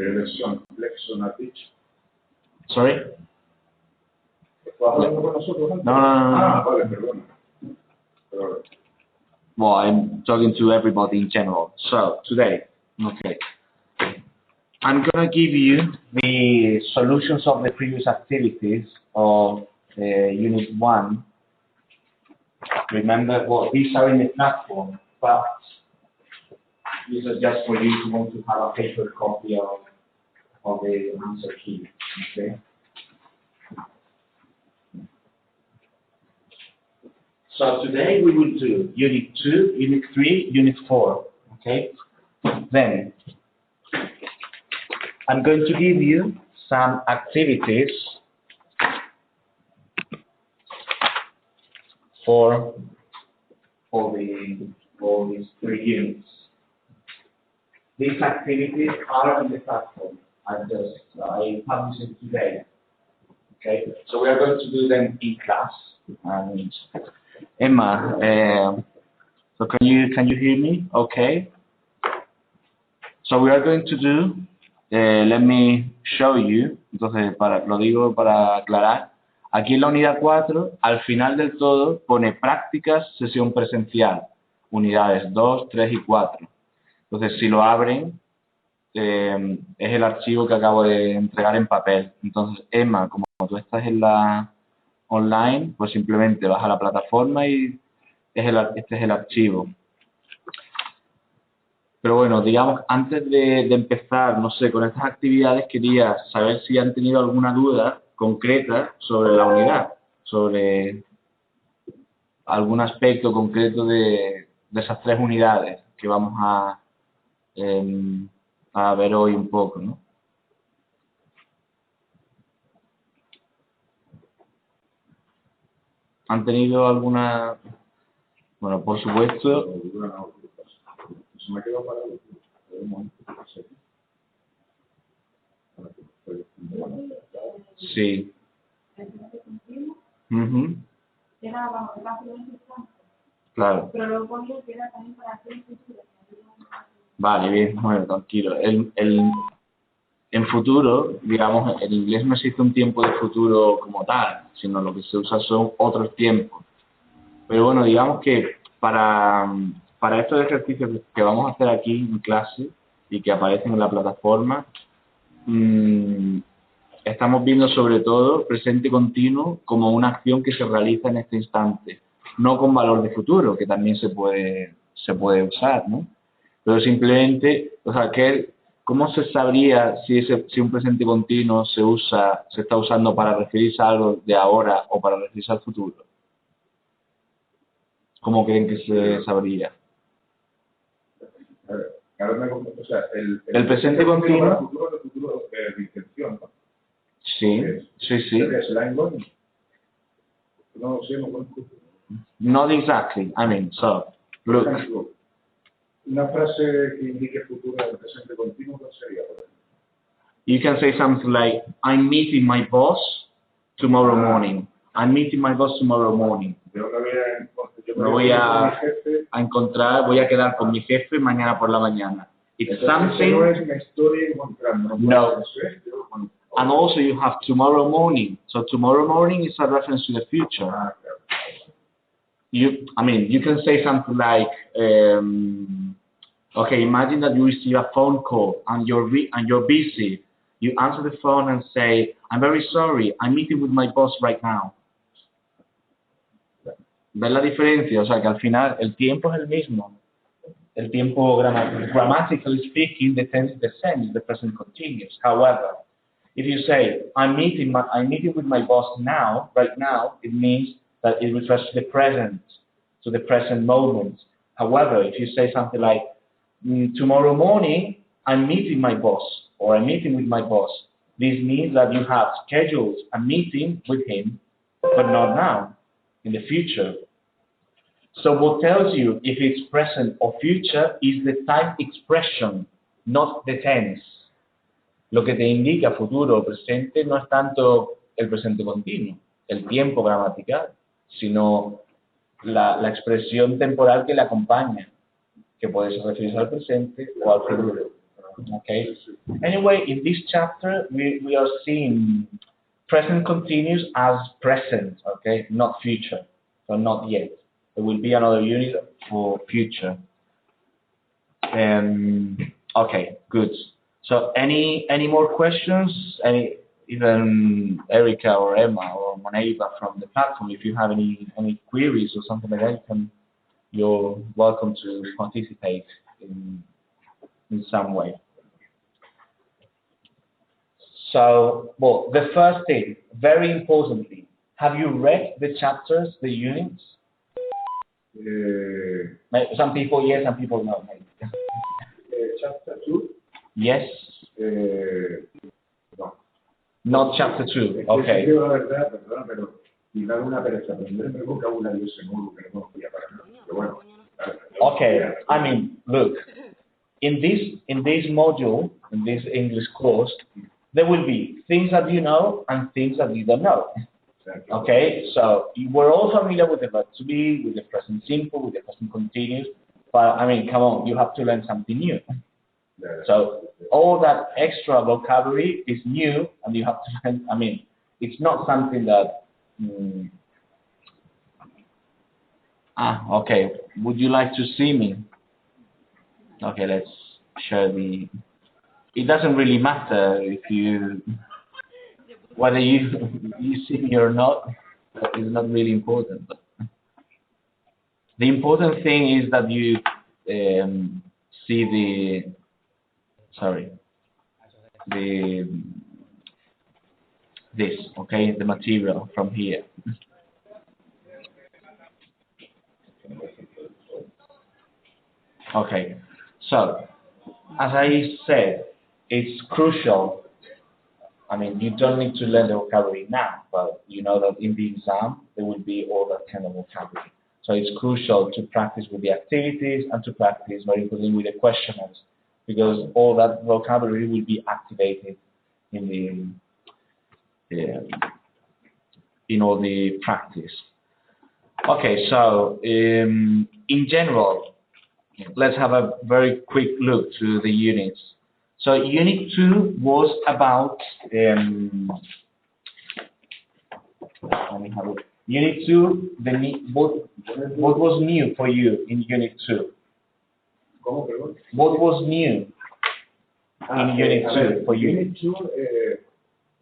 ¿Qué versión? ¿Lexon has dicho? Sorry? ¿Estás hablando con nosotros antes? No. Ah, vale, perdona. Well, I'm talking to everybody in general. So, today, okay, I'm going to give you the solutions of the previous activities of Unit 1. Remember, well, these are in the platform, but these are just for you who want to have a paper copy of the answer key, okay? So today we will do Unit 2, Unit 3, Unit 4, okay? Then, I'm going to give you some activities for these 3 units. These activities are on the platform. I published it today. Okay, so we are going to do them in class. And Emma, so can you hear me? Okay. So we are going to do. Let me show you. Entonces, lo digo para aclarar. Aquí en la unidad 4, al final del todo, pone prácticas, sesión presencial, unidades 2, 3 y 4. Entonces, si lo abren, es el archivo que acabo de entregar en papel. Entonces, Emma, como tú estás en la online, pues simplemente vas a la plataforma y este es el archivo. Pero bueno, digamos, antes de empezar, no sé, con estas actividades quería saber si han tenido alguna duda concreta sobre la unidad, sobre algún aspecto concreto de esas 3 unidades que vamos a ver hoy un poco, ¿no? ¿Han tenido alguna? Bueno, por supuesto. Se me ha quedado parado. Sí. Claro. Pero luego pongo que era también para hacer el futuro. Vale, bien, bueno, tranquilo. En futuro, digamos, en inglés no existe un tiempo de futuro como tal, sino lo que se usa son otros tiempos. Pero bueno, digamos que para estos ejercicios que vamos a hacer aquí en clase y que aparecen en la plataforma, estamos viendo sobre todo presente continuo como una acción que se realiza en este instante, no con valor de futuro, que también se puede usar, ¿no? Pero simplemente, o sea, ¿cómo se sabría si un presente continuo se está usando para referirse a algo de ahora o para referirse al futuro? ¿Cómo creen que se sabría? O sea, el presente continuo. El futuro de intención, ¿no? Sí, sí. ¿Es line going? No sé, no conozco. Not exactly. I mean, so, look. Por ejemplo, una frase que indique futuro del presente continuo, ¿cuál sería? You can say something like, I'm meeting my boss tomorrow morning. I'm meeting my boss tomorrow morning. Me voy a quedar con mi jefe mañana por la mañana. It's something. No es me estoy encontrando. No. And also you have tomorrow morning. So tomorrow morning is a reference to the future. You can say something like, okay, imagine that you receive a phone call and you're busy. You answer the phone and say, I'm very sorry, I'm meeting with my boss right now. ¿Ves la diferencia? O sea, que al final el tiempo es el mismo. El tiempo, grammatically speaking, the tense is the same, the present continuous. However, if you say, I'm meeting with my boss now, right now, it means that it refers to the present moment. However, if you say something like, tomorrow morning, I'm meeting my boss, or I'm meeting with my boss, this means that you have scheduled a meeting with him, but not now, in the future. So what tells you if it's present or future is the time expression, not the tense. Lo que te indica futuro o presente no es tanto el presente continuo, el tiempo gramatical, sino la expresión temporal que le acompaña, que puede referirse al presente o al futuro. Okay. Anyway, in this chapter, we are seeing present continuous as present, okay, not future, so not yet. There will be another unit for future. Okay, good. So any more questions? Even Erica or Emma or Moneva from the platform, if you have any queries or something like that, you're welcome to participate in some way. So, well, the first thing, very importantly, have you read the chapters, the units? Some people yes, some people no. Chapter 2? Yes. No. Not chapter 2, okay. La verdad, perdona, pero me da una pereza aprenderme el vocabulario ese nuevo que no conocía para nada. Pero bueno. Okay, I mean, look, in this module, in this English course, there will be things that you know and things that you don't know. Okay, so we're all familiar with the verb to be, with the present simple, with the present continuous, but I mean, come on, you have to learn something new. So all that extra vocabulary is new, and you have to learn. I mean, it's not something that. Okay. Would you like to see me? Okay, let's share the. It doesn't really matter if whether you see me or not. It's not really important. But the important thing is that you see this, okay, the material from here. Okay, so as I said, it's crucial. I mean, you don't need to learn the vocabulary now, but you know that in the exam there will be all that kind of vocabulary. So it's crucial to practice with the activities and to practice very importantly with the questionnaires, because all that vocabulary will be activated in all the practice. Okay, so in general, let's have a very quick look to the units. So Unit 2 was about, let me have a look. Unit 2, what was new for you in Unit 2? What was new in Unit 2 for you? Unit 2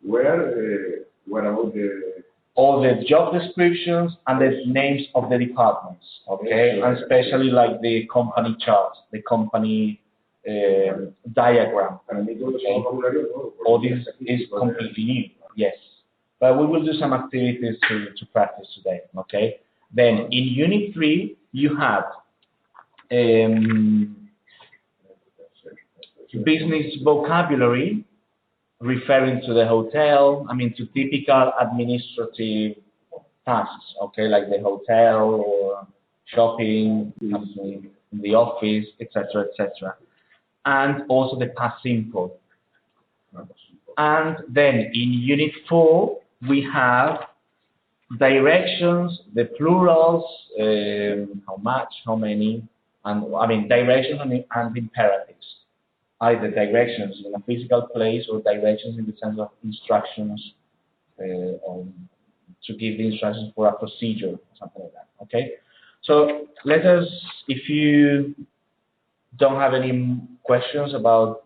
were about all the job descriptions and the names of the departments, okay? And especially like the company chart, the company diagram. Okay? All this is completely new, yes. But we will do some activities to practice today, okay? Then in Unit 3, you have business vocabulary, referring to the hotel, I mean to typical administrative tasks, okay, like the hotel or shopping, in the office, etc., etc. And also the past simple. And then in Unit 4, we have directions, the plurals, how much, how many, and I mean directions and imperatives. Either directions in a physical place or directions in the sense of instructions to give the instructions for a procedure, something like that, okay? So let us, if you don't have any questions about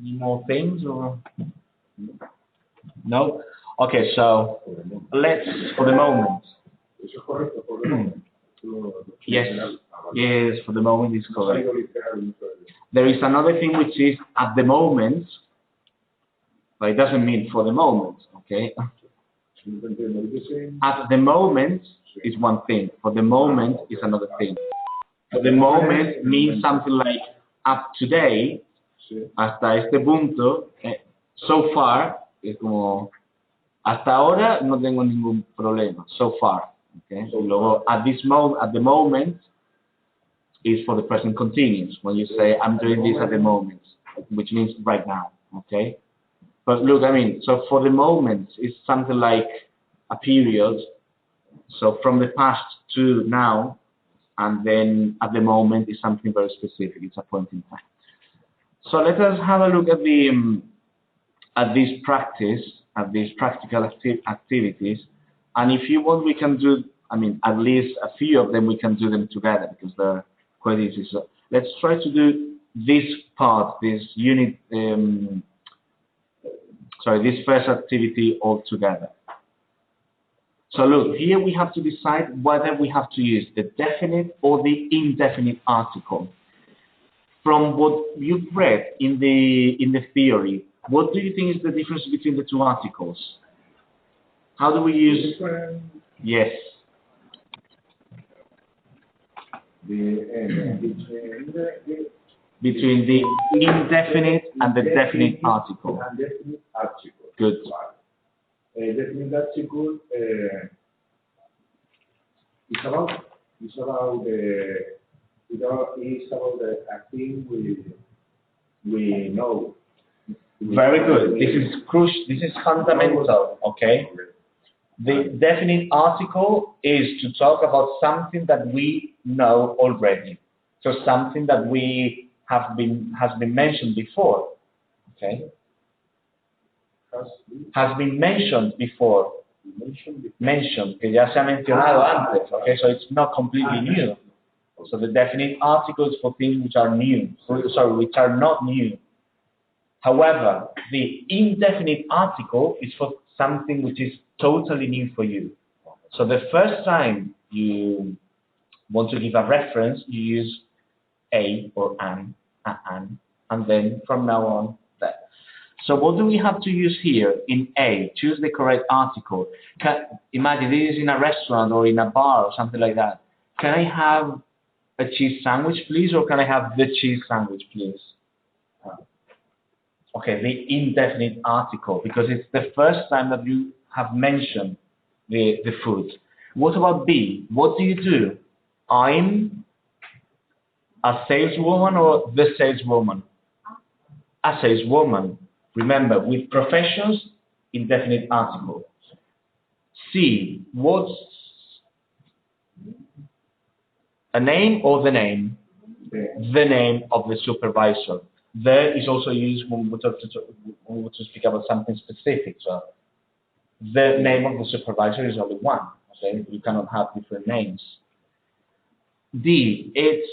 any more things or no? Okay, so let's, for the moment. Yes, for the moment it's correct. There is another thing which is at the moment, but it doesn't mean for the moment, okay? At the moment is one thing, for the moment is another thing. For the moment means something like up today, hasta este punto, so far, es como, hasta ahora no tengo ningún problema, so far, okay? So luego, at the moment, is for the present continuous, when you say, I'm doing this at the moment, which means right now, okay? But look, I mean, so for the moment, it's something like a period, so from the past to now, and then at the moment is something very specific, it's a point in time. So let us have a look at the at this practice, at these practical activities, and if you want, we can do. I mean, at least a few of them we can do them together because they're quite easy. So let's try to do this part, this unit. This first activity all together. So look, here we have to decide whether we have to use the definite or the indefinite article. From what you've read in the theory, what do you think is the difference between the two articles? How do we use? Yes. Between the indefinite and the definite article. Good. Definite article is about a thing we know. Very good. This is crucial. This is fundamental. Okay. The definite article is to talk about something that we know already. So something that has been mentioned before. Okay. Has been mentioned before. Mentioned, que ya se ha mencionado antes. Okay, so it's not completely new. So the definite article is for things which are new. Sorry, which are not new. However, the indefinite article is for something which is totally new for you. So the first time you want to give a reference, you use a or an, and then from now on, that. So what do we have to use here in A? Choose the correct article. Imagine this is in a restaurant or in a bar or something like that. Can I have a cheese sandwich, please, or can I have the cheese sandwich, please? Okay, the indefinite article, because it's the first time that you have mentioned the food. What about B? What do you do? I'm a saleswoman or the saleswoman? A saleswoman. Remember, with professions, indefinite article. C, what's a name or the name? The name of the supervisor. There is also used when we want to speak about something specific. So the name of the supervisor is only one. Okay, you cannot have different names. D, it's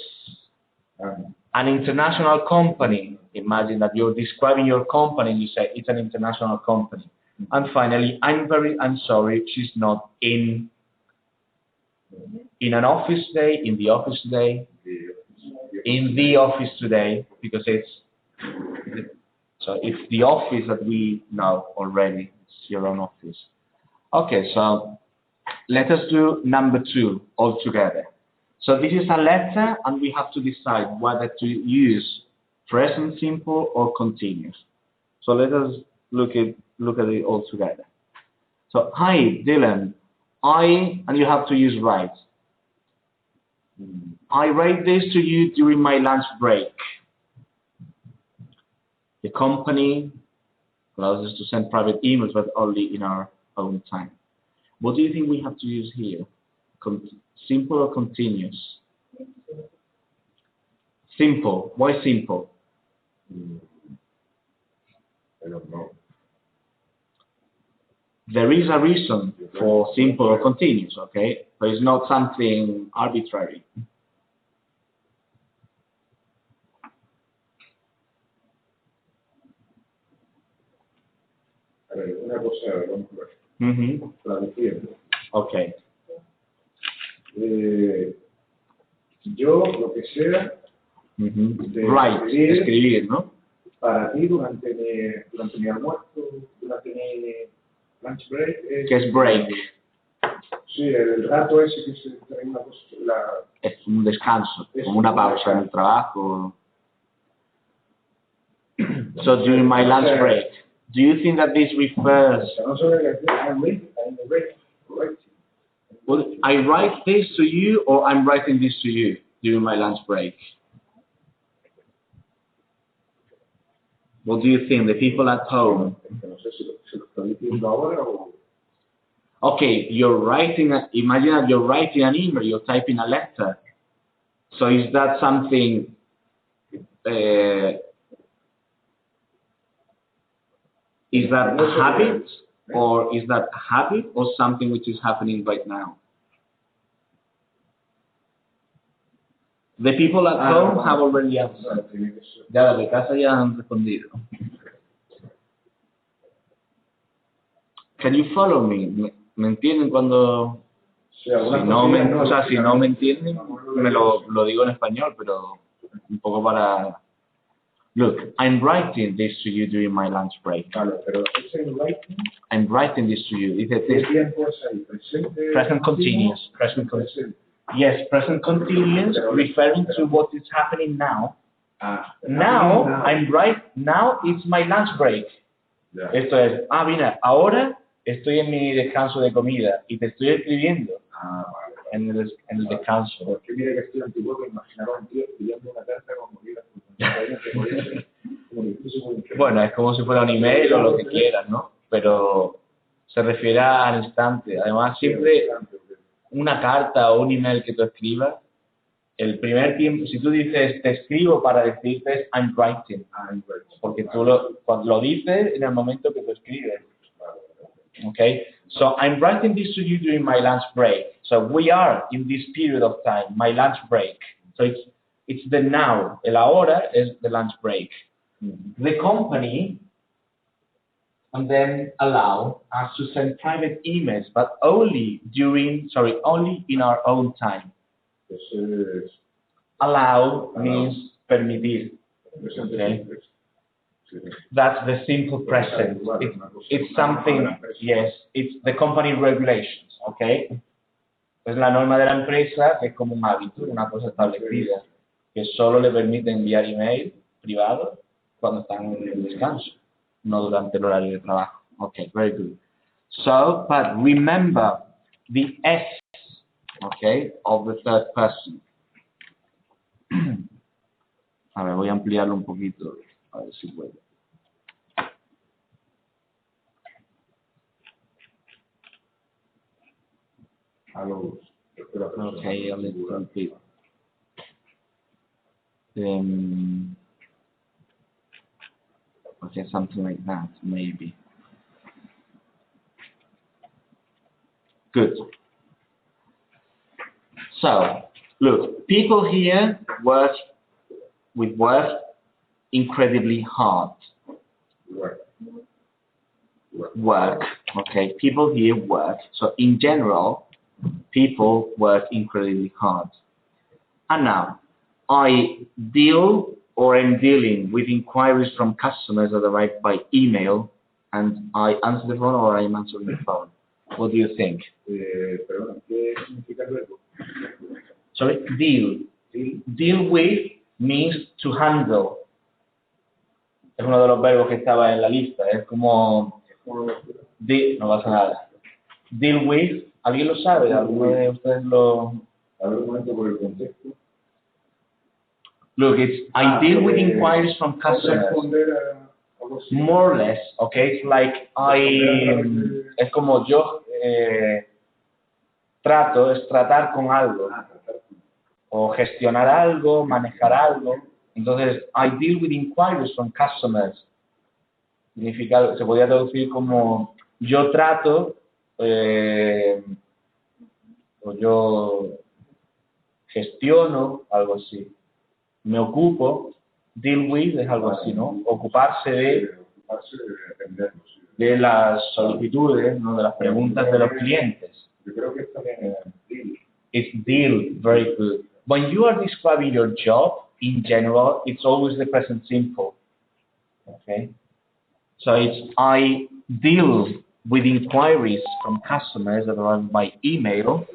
an international company. Imagine that you're describing your company and you say it's an international company. And finally, I'm sorry, she's not in an office today, in the office today, in the office today, because it's the office that we know already. It's your own office. Okay, so let us do number 2 all together. So this is a letter, and we have to decide whether to use present simple or continuous. So let us look at it all together. So, hi, Dylan. And you have to use write. I write this to you during my lunch break. The company allows us to send private emails, but only in our own time. What do you think we have to use here? Simple or continuous? Simple. Why simple? I don't know. There is a reason for simple or continuous, okay? But it's not something arbitrary. A ver, una cosa, vamos a ver. Traduciendo. Okay. Yo, lo que sea, Right, escribir, ¿no? Para ti, durante mi almuerzo, durante mi lunch break. ¿Qué es break? Sí, el rato ese que se trae una cosa. Es un descanso, como una pausa en el trabajo. So during my lunch break, do you think that this refers? Well, I write this to you, or I'm writing this to you during my lunch break. What do you think, the people at home? Okay, you're writing. Imagine that you're writing an email. You're typing a letter. So is that something Is that a habit, or is that a habit, or something which is happening right now? The people at home have already answered. Ya los de casa ya han respondido. Can you follow me? ¿Me entienden cuando...? Si no me entienden, me lo digo en español, pero un poco para... Look, I'm writing this to you during my lunch break. I'm writing this to you. Dice, present continuous. Present continuous. Yes, present continuous, referring to what is happening now. Now, now it's my lunch break. Esto es, mira, ahora estoy en mi descanso de comida y te estoy escribiendo en el descanso. Porque mira que estoy antiguo, me imaginaba un tío escribiendo una carta como mira. Bueno, es como si fuera un email o lo que quieras, ¿no? Pero se refiere al instante. Además, siempre una carta o un email que tú escribas, el primer tiempo, si tú dices, te escribo para decirte, I'm writing, porque tú lo dices en el momento que tú escribes. Okay? So, I'm writing this to you during my lunch break. So, we are in this period of time, my lunch break. So, it's the now. El ahora is the lunch break. The company and then allow us to send private emails, but only in our own time. Allow means permitir. Okay? That's the simple present. It's something, yes, it's the company regulations, okay? Es la norma de la empresa, que es como un hábito, una cosa establecida, que solo le permite enviar email privado cuando están en el descanso, no durante el horario de trabajo. Okay, very good. So, but remember the S, okay, of the third person. A ver, voy a ampliarlo un poquito, a ver si puedo. Okay, a little bit. Okay, something like that, maybe. Good. So, look, people here work incredibly hard. Work, okay, people here work. So, in general, people work incredibly hard. And now, I deal or am dealing with inquiries from customers that arrive by email, and I answer the phone or I am answering the phone. What do you think? Sorry, deal. Deal with means to handle. Es uno de los verbos que estaba en la lista. Es como... no pasa nada. Deal with, ¿alguien lo sabe? ¿Alguno de ustedes lo...? A ver, un momento por el contexto. Look, it's I deal with inquiries from customers. More or less, okay? It's like es como yo tratar con algo. O gestionar algo, manejar algo. Entonces, I deal with inquiries from customers. Significa, se podría traducir como yo trato o yo gestiono, algo así. Me ocupo, deal with es algo así, ¿no? Ocuparse de las solicitudes, ¿no? De las preguntas de los clientes. Yo creo que también it's deal, very good. When you are describing your job, in general, it's always the present simple. Okay? So it's I deal with inquiries from customers that arrive by email,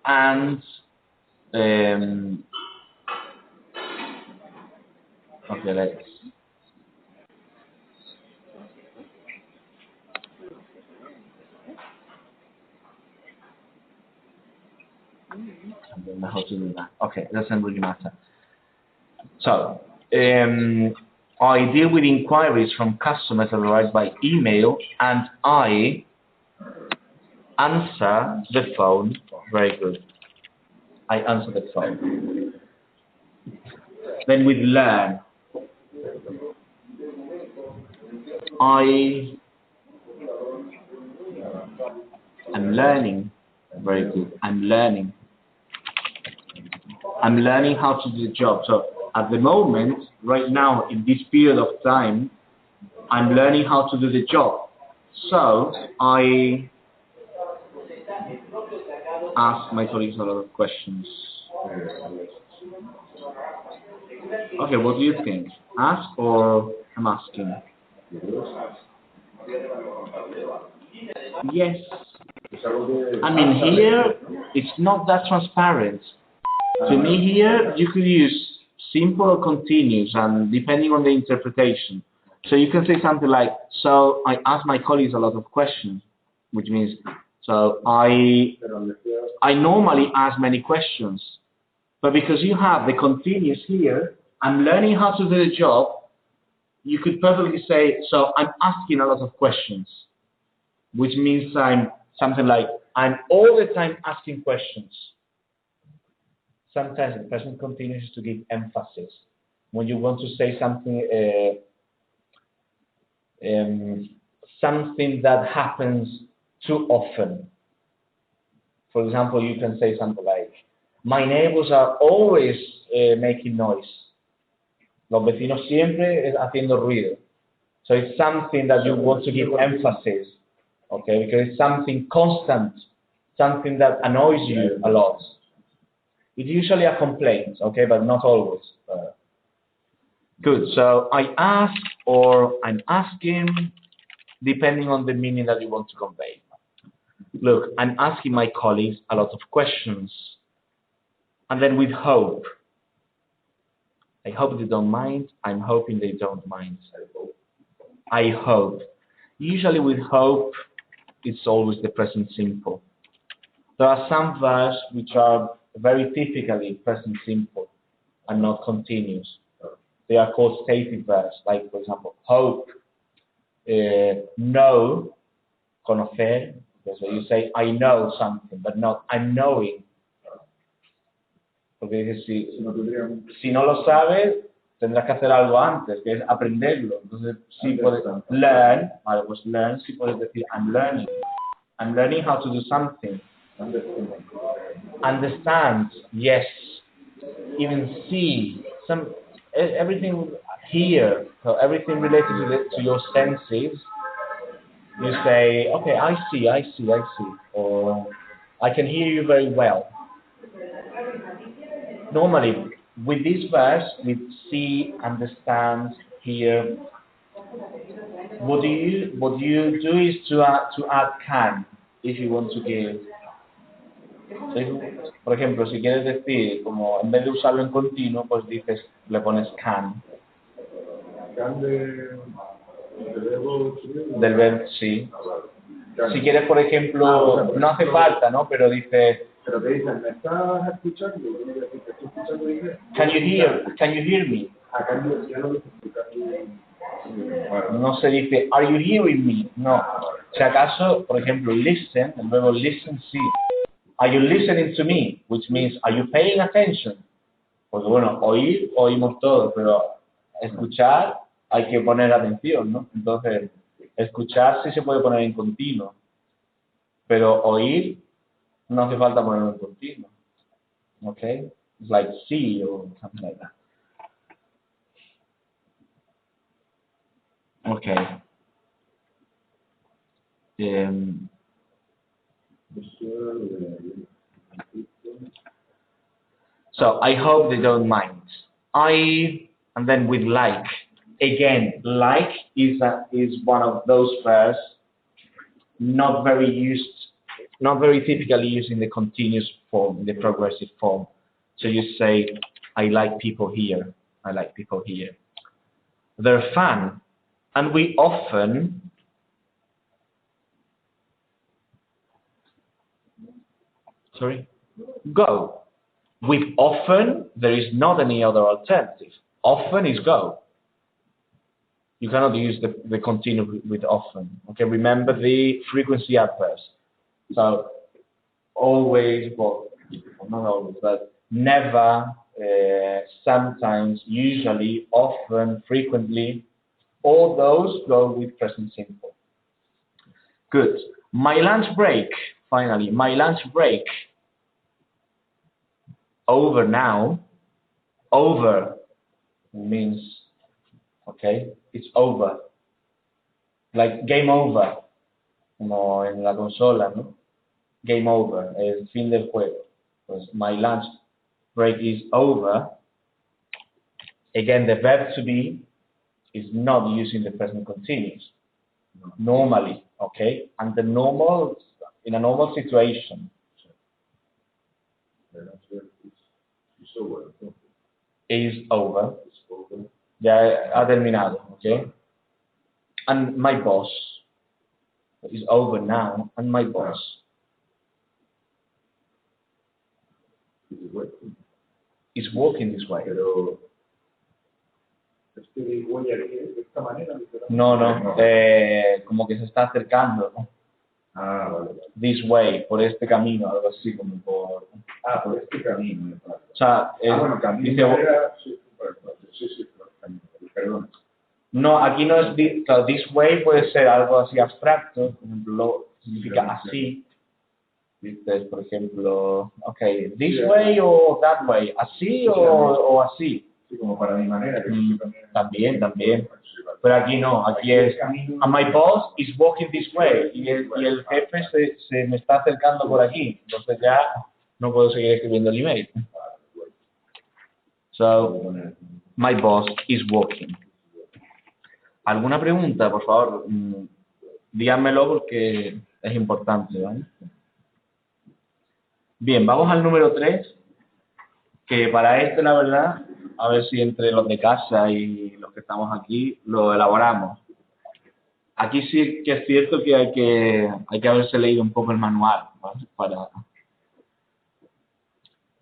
and okay, let's. I don't know how to do that. Okay, it doesn't really matter. So, I deal with inquiries from customers that arrive by email, and I answer the phone. Very good. I answer the phone. Then with learn. I am learning. Very good. I'm learning. I'm learning how to do the job. So at the moment, right now, in this period of time, I'm learning how to do the job. So I ask my colleagues a lot of questions. Okay, what do you think? Ask or I'm asking? Yes. I mean, here, it's not that transparent. To me here, you could use simple or continuous, and depending on the interpretation. So you can say something like, so I ask my colleagues a lot of questions, which means, so I normally ask many questions, but because you have the continuous here, I'm learning how to do the job, you could perfectly say, so I'm asking a lot of questions, which means I'm something like, I'm all the time asking questions. Sometimes the present continuous to give emphasis. When you want to say something, something that happens too often. For example, you can say something like, my neighbors are always making noise. Los vecinos siempre haciendo ruido. So it's something that you want to give emphasis, okay? Because it's something constant, something that annoys you a lot. It's usually a complaint, okay, but not always. Good, so I ask or I'm asking, depending on the meaning that you want to convey. Look, I'm asking my colleagues a lot of questions, and then with hope. I hope they don't mind, I'm hoping they don't mind. I hope. Usually with hope, it's always the present simple. There are some verbs which are very typically present simple and not continuous. They are called stative verbs, like for example, hope, know, conocer. So you say, I know something, but not I'm knowing. Porque dices, si no lo sabes, tendrás que hacer algo antes, que es aprenderlo. Entonces, si puedes learn, vale, pues learn, si puedes decir, I'm learning. I'm learning how to do something. Understand, yes. Even see, everything here, so everything related to your senses, you say, okay, I see, or I can hear you very well. Normally, with this verse, with see, understand, hear, what you do is to add can, if you want to give. Por ejemplo, si quieres decir, como en vez de usarlo en continuo, pues dices, le pones can. Can del verbo Del verbo, sí. Si quieres, por ejemplo, no hace falta, ¿no? Pero dices... Pero te dicen, ¿me estás escuchando? ¿Te estoy escuchando bien? Can you hear me? Acá ya lo dices No se dice, are you hearing me? No. Si acaso, por ejemplo, listen, el verbo listen, sí. Are you listening to me? Which means, are you paying attention? Porque bueno, oír, oímos todo, pero escuchar hay que poner atención, ¿no? Entonces, escuchar sí se puede poner en continuo, pero oír no hace falta ponerlo en continuo. Okay? It's like see or something like that. Okay. So I hope they don't mind. And then with like. Again, like is one of those verbs not very typically used in the continuous form, in the progressive form. So you say, I like people here. I like people here. They're fun, and we often go. With often, there is not any other alternative. Often is go. You cannot use the continuous with often. Okay, remember the frequency adverbs. So always, well, not always, but never, sometimes, usually, often, frequently. All those go with present simple. Good. My lunch break, finally, my lunch break. Over now. Over means, okay, it's over. Like game over, como en la consola, ¿no? Game over, el fin del juego. Pues my lunch break is over. Again, the verb to be is not using the present continuous. Normally, okay? And the normal, in a normal situation, is over. Ya ha terminado, okay? And my boss is over now, and my boss is walking this way. No, como que se está acercando, ¿no? Vale. This way, por este camino, algo así como por... Por este camino. O sea, bueno, camino dice, era... Sí, perdón. no, aquí no es claro, this way puede ser algo así abstracto, por ejemplo, significa así. Dices, por ejemplo, okay, this way o that way, así o así. Sí, como para mi manera. También. Pero aquí no, aquí es, and my boss is walking this way, y el jefe se me está acercando por aquí, entonces ya no puedo seguir escribiendo el email. So, my boss is walking. ¿Alguna pregunta, por favor? Díganmelo porque es importante, ¿vale? Bien, vamos al número 3, que para este, la verdad, a ver si entre los de casa y los que estamos aquí lo elaboramos. Aquí sí que es cierto que hay que haberse leído un poco el manual, ¿vale?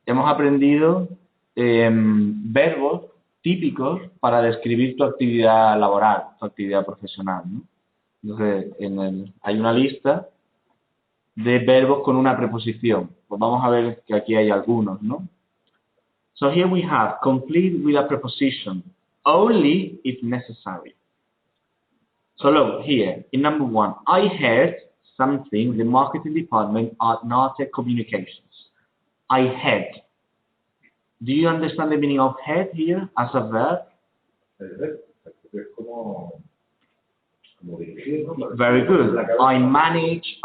Hemos aprendido verbos típicos para describir tu actividad laboral, tu actividad profesional, ¿no? Entonces, hay una lista de verbos con una preposición. Pues vamos a ver que aquí hay algunos, ¿no? So here we have complete with a preposition, only if necessary. So look here, in number 1, I heard something in the marketing department at Narte Communications. I had. Do you understand the meaning of had here as a verb? Es como dirigir, ¿no? Very good. I manage,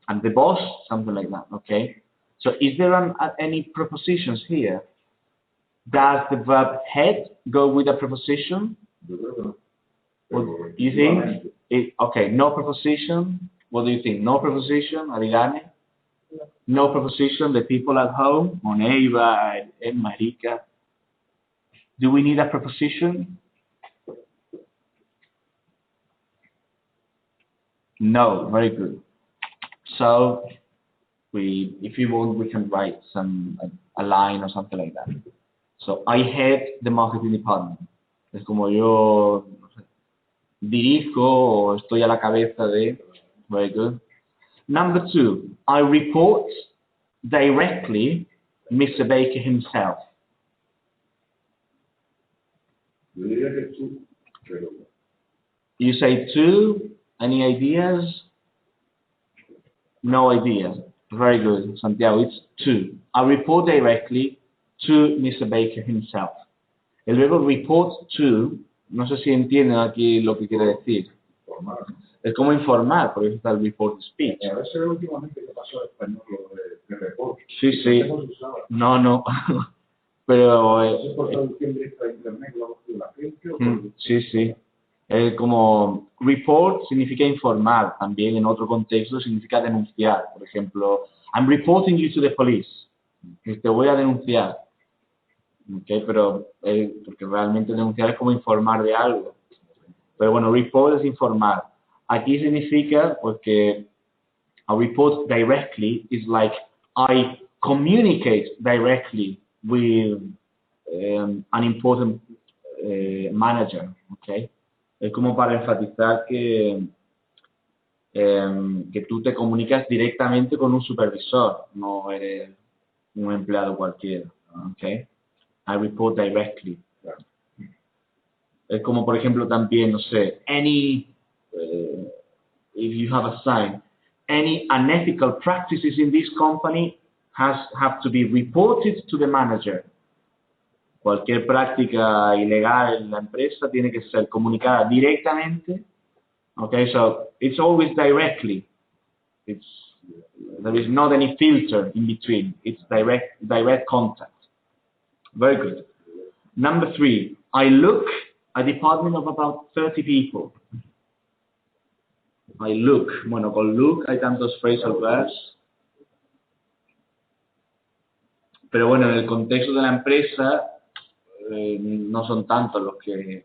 I'm the boss, something like that, okay? So is there any prepositions here? Does the verb had go with a preposition? What, you think? Okay, no preposition. What do you think? No preposition, Arigane? No preposition, the people at home, Moneiva, and Marica. Do we need a preposition? No, very good. So, if you want, we can write a line or something like that. So, I head the marketing department. Es como yo no sé, dirijo o estoy a la cabeza de. Very good. Number 2, I report directly Mr. Baker himself. Yo diría que tú, pero... You say to, any ideas? No ideas. Very good, Santiago, it's to. I report directly to Mr. Baker himself. El verbo report to, no sé si entienden aquí lo que quiere decir. Formal. Es como informar, por eso está el report speech. A veces últimamente que pasó al español lo de report. Sí. No. Pero... ¿Es por traducción directa de internet lo de la gente? Sí. Como report significa informar, también en otro contexto significa denunciar. Por ejemplo, I'm reporting you to the police. Te voy a denunciar. Okay, pero porque realmente denunciar es como informar de algo. Pero bueno, report es informar. Aquí significa porque a report directly is like I communicate directly with an important manager. Okay. Es como para enfatizar que tú te comunicas directamente con un supervisor, no eres un empleado cualquiera. Okay. I report directly. Es como, por ejemplo, también, no sé, if you have a sign, any unethical practices in this company have to be reported to the manager. Cualquier práctica ilegal en la empresa tiene que ser comunicada directamente. Okay, so it's always directly. There is not any filter in between. It's direct contact. Very good. Number 3, I look a department of about 30 people. I look. Bueno, con look hay tantos phrasal verbs. Pero bueno, en el contexto de la empresa no son tantos los que...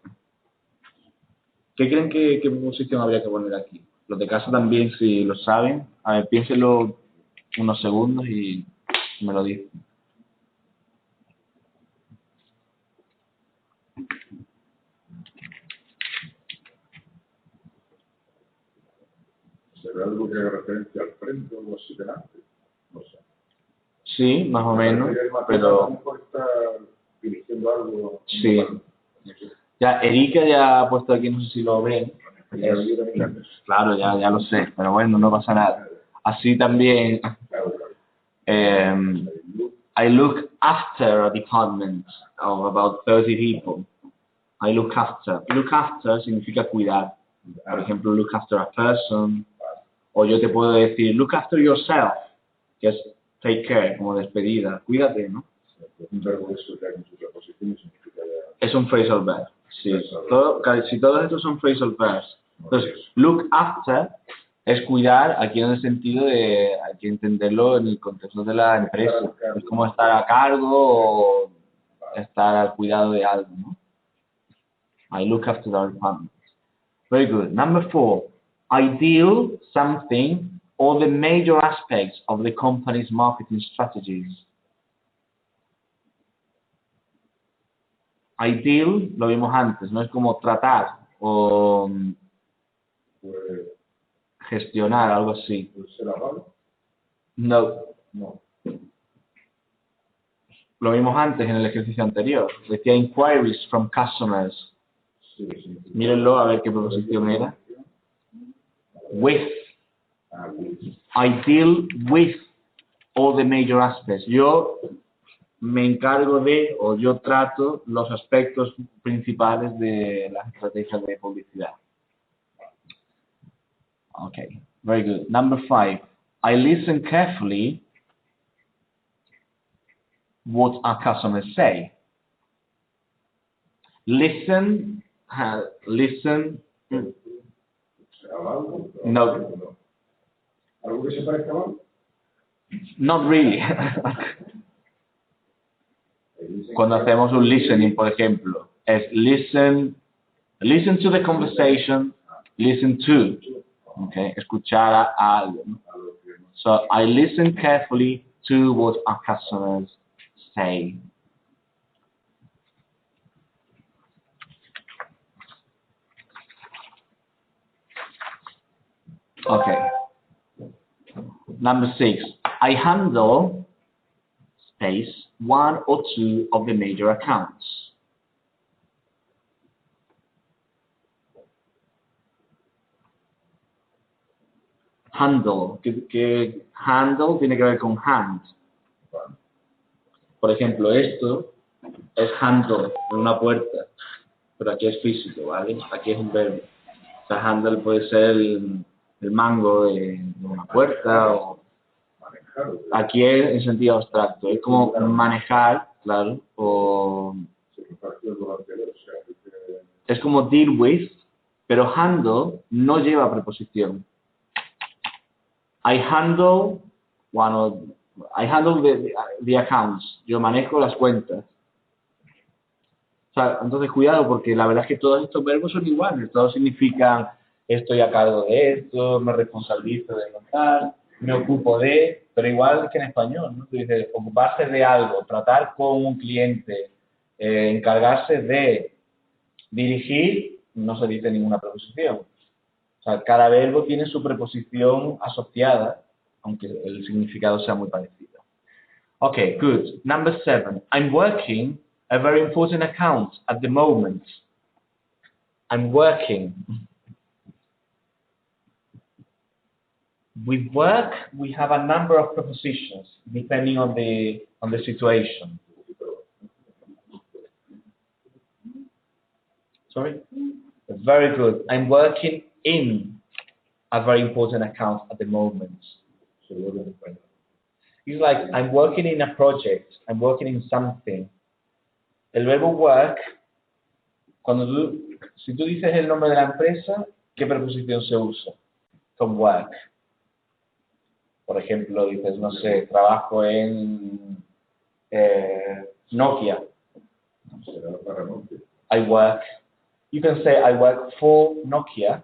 ¿Qué creen qué posición habría que poner aquí? Los de casa también, si lo saben. A ver, piénsenlo unos segundos y me lo dicen. ¿Será algo que haga referencia al frente o algo así delante? No sé. Sí, más o menos, pero... A lo mejor está dirigiendo algo... Sí. Ya, Erika ya ha puesto aquí, no sé si lo ven. Claro, ya lo sé, pero bueno, no pasa nada. Así también... I look after a department of about 30 people. I look after. Look after significa cuidar. Por ejemplo, look after a person. O yo te puedo decir, look after yourself, que es take care, como despedida. Cuídate, ¿no? Un verbo eso que hay en sus preposiciones significa ya... Es un phrasal verb. Sí. Si todos estos son phrasal verbs. Entonces, look after es cuidar, aquí en el sentido de, hay que entenderlo en el contexto de la empresa. Es como estar a cargo o estar al cuidado de algo, ¿no? I look after our department. Very good. Number 4, I deal something or the major aspects of the company's marketing strategies. I deal, lo vimos antes, no es como tratar o gestionar, algo así. No. Lo vimos antes en el ejercicio anterior. Decía inquiries from customers. Mírenlo a ver qué preposición era. With. I deal with all the major aspects. Yo me encargo de, o yo trato los aspectos principales de las estrategias de publicidad. Okay, very good. Number 5, I listen carefully what our customers say. Listen, no. ¿Algo que se parezca mal? Not really. Cuando hacemos un listening, por ejemplo, es listen to the conversation, listen to, okay, escuchar a algo. So I listen carefully to what our customers say. Okay. Number 6, I handle space 1 or 2 of the major accounts. Handle, que handle tiene que ver con hand. Por ejemplo, esto es handle de una puerta, pero aquí es físico, ¿vale? Aquí es un verbo. O sea, handle puede ser el mango de una puerta o... Aquí es en sentido abstracto, es como manejar, claro, o... Es como deal with, pero handle no lleva preposición. I handle the accounts. Yo manejo las cuentas. O sea, entonces cuidado porque la verdad es que todos estos verbos son iguales. Todos significan estoy a cargo de esto, me responsabilizo de tal, me ocupo de, pero igual que en español, ¿no? Tú dices, ocuparse de algo, tratar con un cliente, encargarse de dirigir, no se dice ninguna preposición. O sea, cada verbo tiene su preposición asociada, aunque el significado sea muy parecido. Okay, good. Number 7. I'm working a very important account at the moment. I'm working. With work, we have a number of prepositions depending on the situation. Sorry? Very good. I'm working in a very important account at the moment. It's like I'm working in a project, I'm working in something. El verbo work, si tú dices el nombre de la empresa, ¿qué preposición se usa? Con work. Por ejemplo, dices, no sé, trabajo en Nokia. I work. You can say I work for Nokia.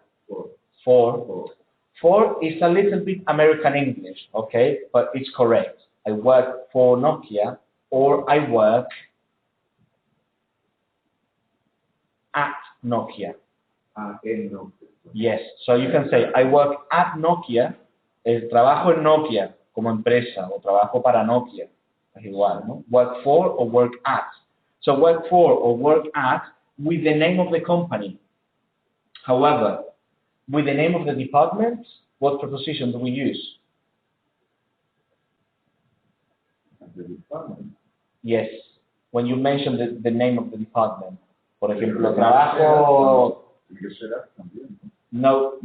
For is a little bit American English, okay? But it's correct. I work for Nokia or I work at Nokia. Yes, so you can say I work at Nokia. Trabajo en Nokia como empresa o trabajo para Nokia. Es igual, ¿no? Work for or work at. So work for or work at with the name of the company. However, with the name of the department, what preposition do we use? The department. Yes, when you mention the name of the department. Por ejemplo, trabajo... No.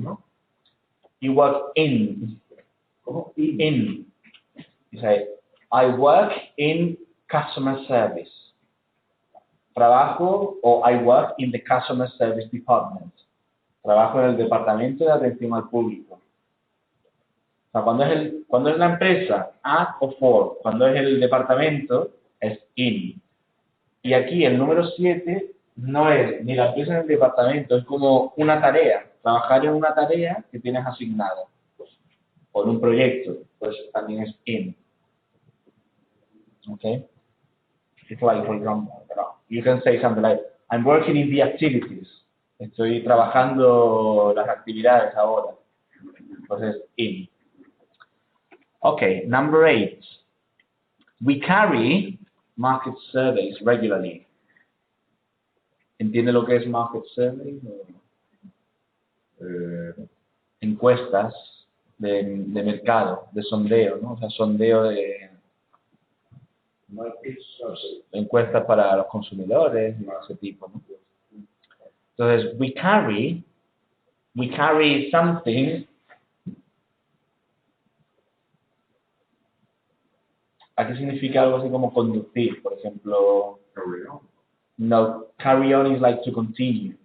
You work in. In. You say, I work in customer service. Trabajo o I work in the customer service department. Trabajo en el departamento de atención al público. O sea, cuando es la empresa, at o for. Cuando es el departamento, es in. Y aquí el número 7 no es ni la empresa ni el departamento, es como una tarea. Trabajar en una tarea que tienes asignada. O en un proyecto, pues también es in. Okay? It's like, for example, you can say something like, I'm working in the activities. Estoy trabajando las actividades ahora. Entonces, in. Okay, number 8. We carry market surveys regularly. ¿Entiende lo que es market survey? Encuestas de mercado, de sondeo, ¿no? O sea, sondeo de encuestas para los consumidores y ese tipo, ¿no? Entonces, we carry something. Aquí significa algo así como conducir, por ejemplo. No, carry on is like to continue.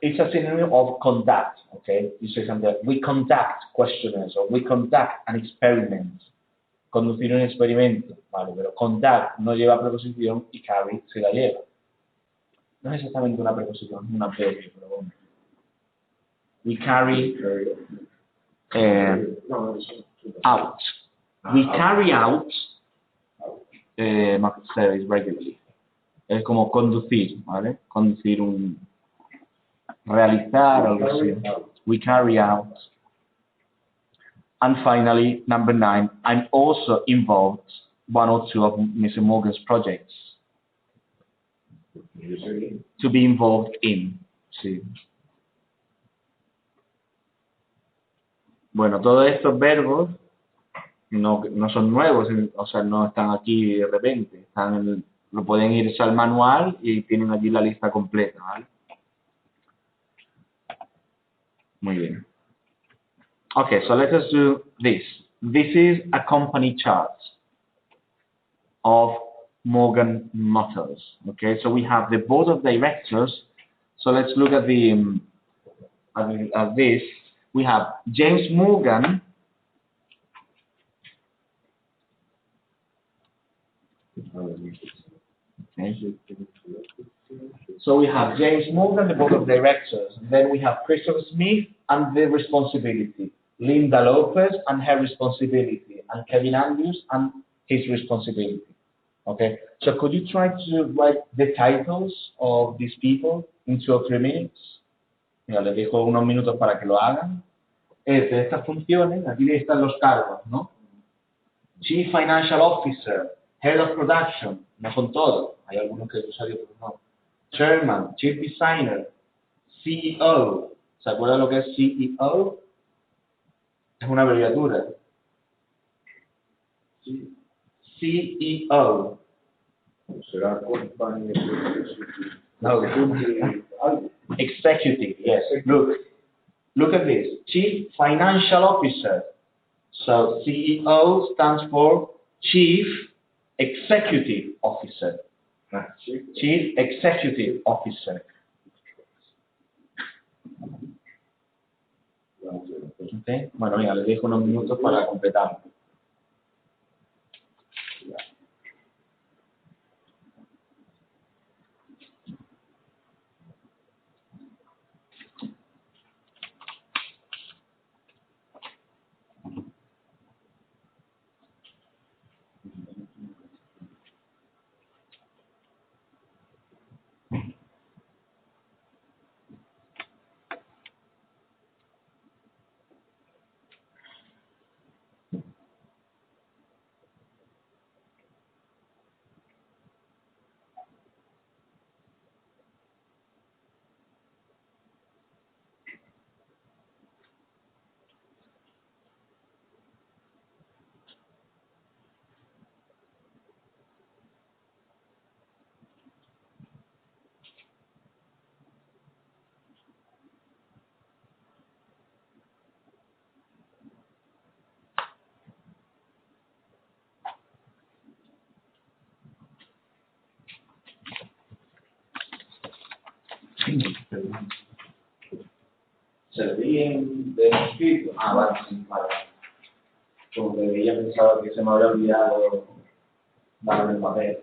It's a synonym of conduct, okay? You say something like, we conduct questionnaires or we conduct an experiment. Conducir un experimento, vale, pero conduct no lleva preposición y carry se la lleva. No es exactamente una preposición, es una verbo, pero bueno. We carry out. We carry out market surveys regularly. Es como conducir, ¿vale? Conducir realizar algo así. We carry out. And finally, number 9, I'm also involved one or two of Mr. Morgan's projects. To be involved in. Sí. Bueno, todos estos verbos no son nuevos, o sea, no están aquí de repente. Lo pueden irse al manual y tienen allí la lista completa, ¿vale? Muy bien. Okay, so let us do this. This is a company chart of Morgan Motors. Okay, so we have the board of directors. So let's look at this. We have James Morgan. Okay. So we have James Morgan, the board of directors. Then we have Christopher Smith and the responsibility. Linda Lopez and her responsibility. And Kevin Andrews and his responsibility. Okay. So could you try to write the titles of these people in 2 or 3 minutes? Mira, les dejo unos minutos para que lo hagan. De estas funciones, aquí están los cargos, ¿no? Chief Financial Officer, Head of Production, no son todos, hay algunos que es usuario, pero no. Chairman, Chief Designer, CEO, ¿se acuerdan lo que es CEO? Es una abreviatura. Sí. CEO. Será Company No. algo. Executive, yes. Look at this. Chief Financial Officer. So CEO stands for Chief Executive Officer. Chief Executive Officer. Okay. Bueno, mira, les dejo unos minutos para completarlo. ¿Se ríen de escrito? Ah, vale, sí, vale. Porque ella pensaba que se me había olvidado darle el papel.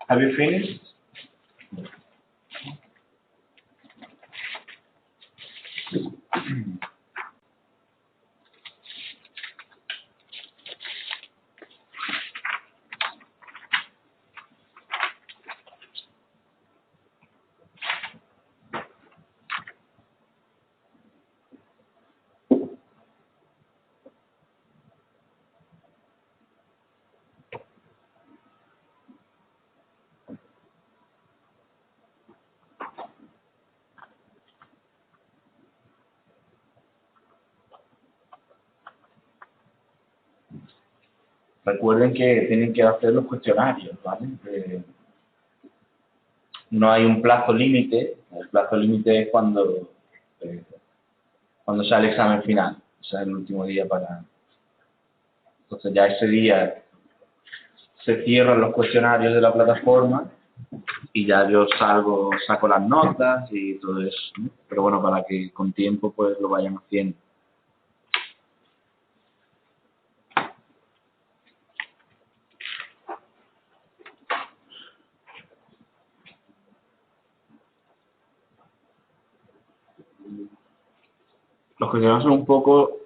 Have you finished? Recuerden que tienen que hacer los cuestionarios, ¿vale? No hay un plazo límite. El plazo límite es cuando sea el examen final, o sea, el último día para... Entonces ya ese día se cierran los cuestionarios de la plataforma y ya yo saco las notas y todo eso, ¿no? Pero bueno, para que con tiempo pues lo vayan haciendo. Los cuestionarios son un poco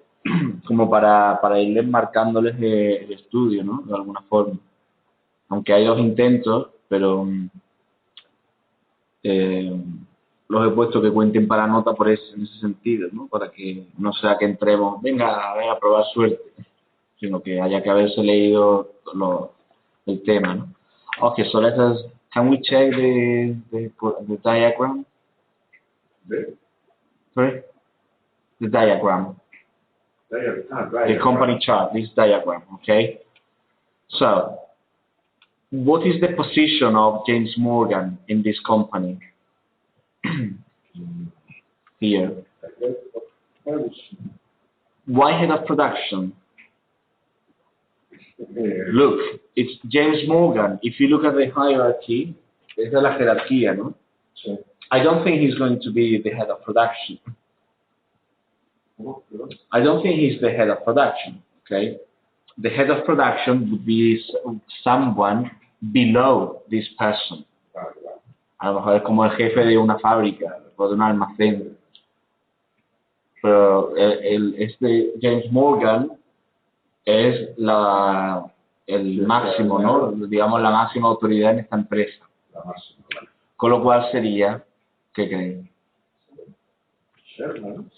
como para irles marcándoles el estudio, ¿no? De alguna forma. Aunque hay 2 intentos, pero los he puesto que cuenten para nota en ese sentido, ¿no? Para que no sea que entremos, venga a probar suerte, sino que haya que haberse leído el tema, ¿no? Okay, so let us, can we check the diagram? Sorry? The diagram. The company chart, this diagram, okay? So, what is the position of James Morgan in this company? Here. Why head of production? Look, it's James Morgan. If you look at the hierarchy, esa es la jerarquía, ¿no? Sí. I don't think he's going to be the head of production. I don't think he's the head of production, okay? The head of production would be someone below this person. Vale, vale. A lo mejor es como el jefe de una fábrica o de un almacén. Pero este James Morgan es el máximo, ¿no? Digamos, la máxima autoridad en esta empresa. La máxima. Vale. Con lo cual sería, ¿qué creen? Sherman.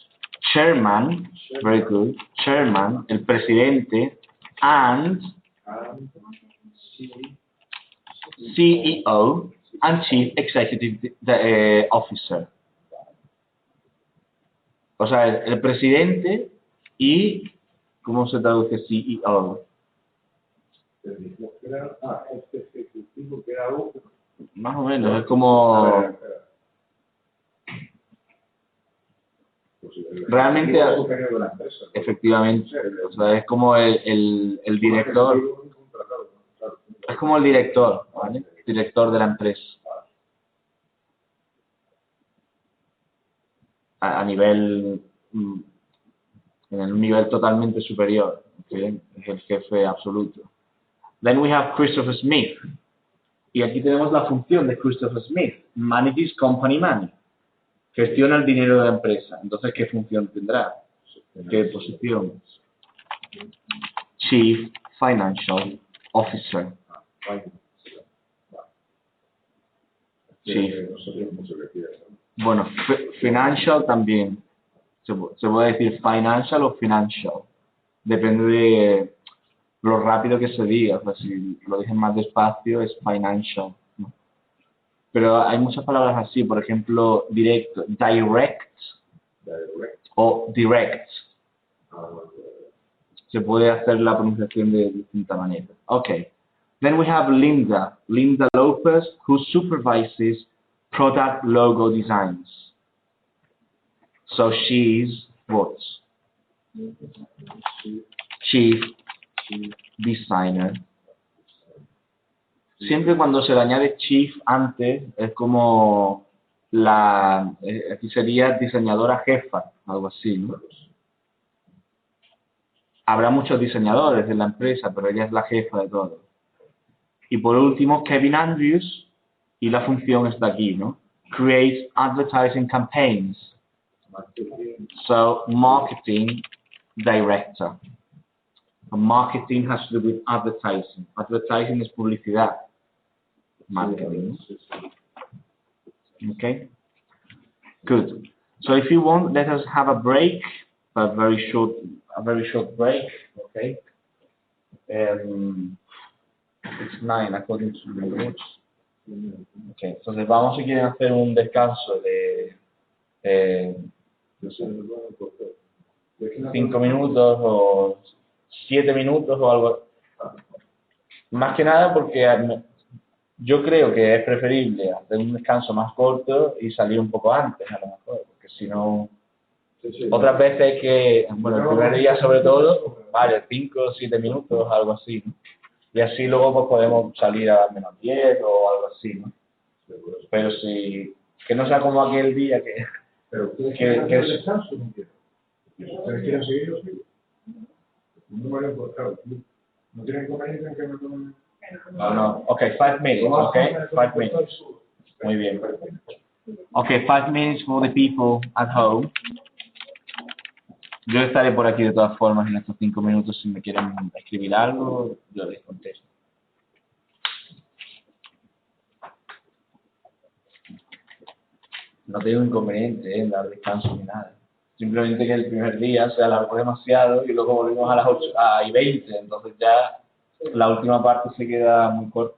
Chairman, very good, chairman, el presidente, and CEO and Chief Executive Officer. O sea, el presidente y, ¿cómo se traduce CEO? Este ejecutivo que era otro. Más o menos, es como... Realmente, Superior de la empresa. efectivamente, o sea, es como el director, es como el director, ¿vale? Director de la empresa. A nivel, en un nivel totalmente superior, ¿okay? Es el jefe absoluto. Then we have Christopher Smith. Y aquí tenemos la función de Christopher Smith. Manages company money. Gestiona el dinero de la empresa. Entonces, ¿qué función tendrá? ¿Qué posición? Chief Financial Officer. Chief. Bueno, financial también. Se puede decir financial o financial. Depende de lo rápido que se diga. O sea, si lo dicen más despacio es financial, ¿no? Pero hay muchas palabras así, por ejemplo, directo, direct o direct. Se puede hacer la pronunciación de distinta manera. Okay. Then we have Linda Lopez, who supervises product logo designs. So she's what? Chief Designer. Siempre cuando se le añade chief antes, es como aquí sería diseñadora jefa, algo así, ¿no? Habrá muchos diseñadores en la empresa, pero ella es la jefa de todo. Y por último, Kevin Andrews, y la función está aquí, ¿no? Creates advertising campaigns. So, marketing director. Marketing has to do with advertising. Advertising es publicidad. Marketing. Okay? Good. So if you want, let us have a break, a very short break. Okay? It's 9 according to the watch. Okay. Entonces vamos, si quieren, hacer un descanso de 5 minutos o 7 minutos o algo. Más que nada porque yo creo que es preferible hacer un descanso más corto y salir un poco antes, a lo mejor, porque si no, otras veces que, bueno, el primer día sobre todo, vale, 5 o 7 minutos, algo así, ¿no? Y así luego pues podemos salir a menos 10 o algo así, ¿no? Pero si, que no sea como aquel día que... Pero ustedes que descanso, no quieren. ¿Ustedes quieren seguir o sí? No me lo he encontrado. ¿No tienen inconveniente en que me tomen? No. Okay, 5 minutes, okay? 5 minutes. Muy bien. Okay, 5 minutes for the people at home. Yo estaré por aquí de todas formas en estos 5 minutos. Si me quieren escribir algo, yo les contesto. No tengo inconveniente en dar descanso ni nada. Simplemente que el primer día se alargó demasiado y luego volvimos a las 8:20. Entonces ya la última parte se queda muy corta.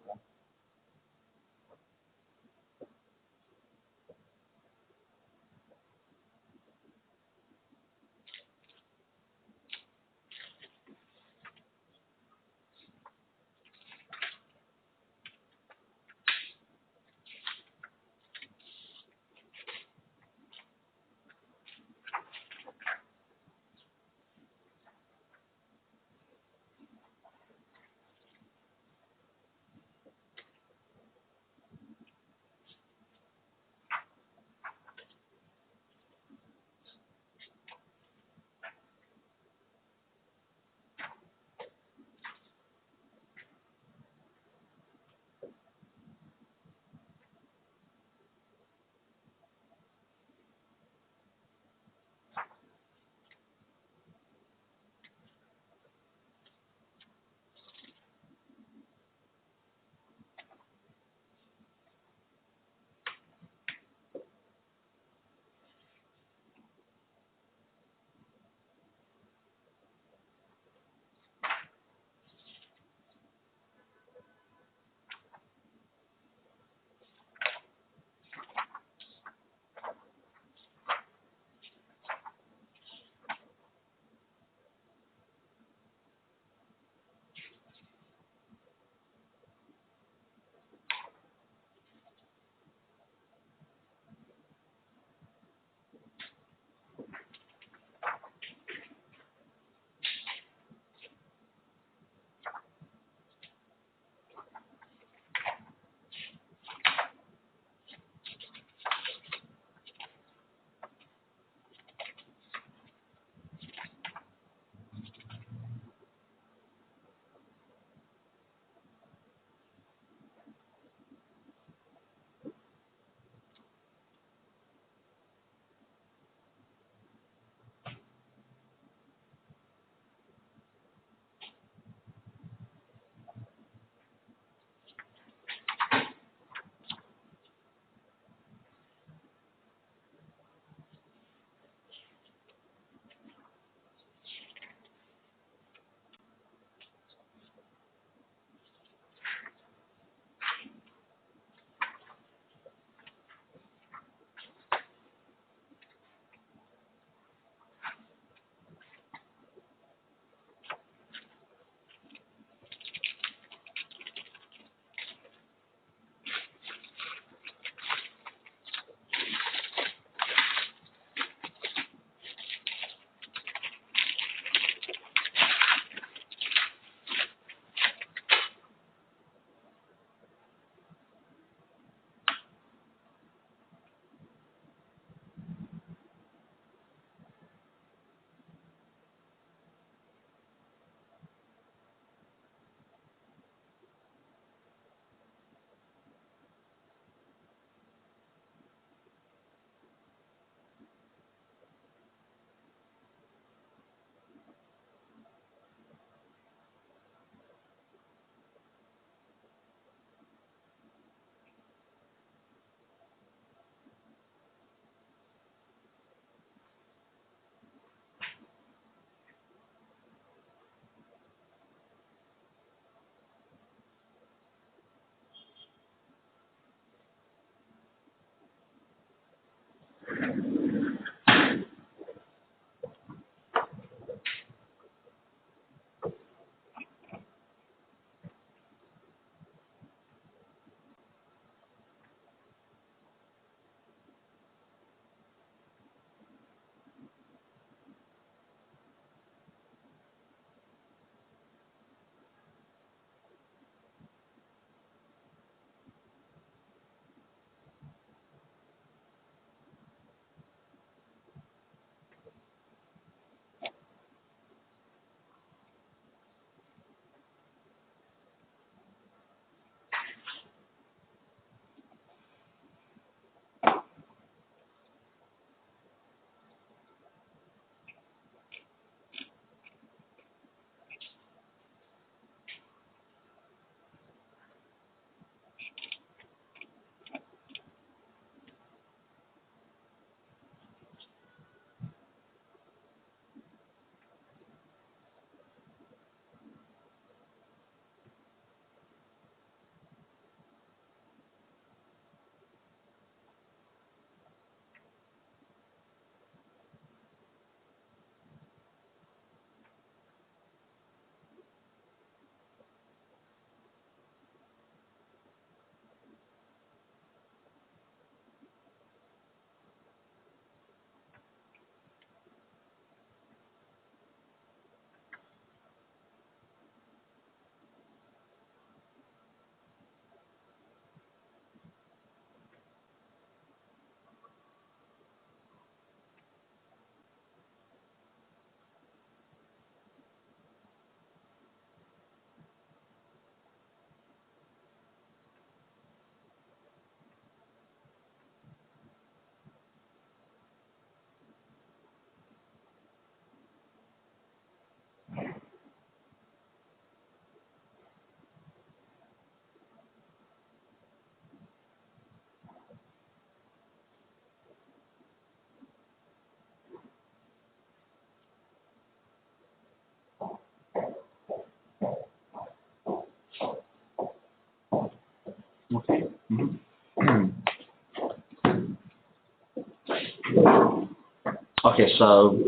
Okay, so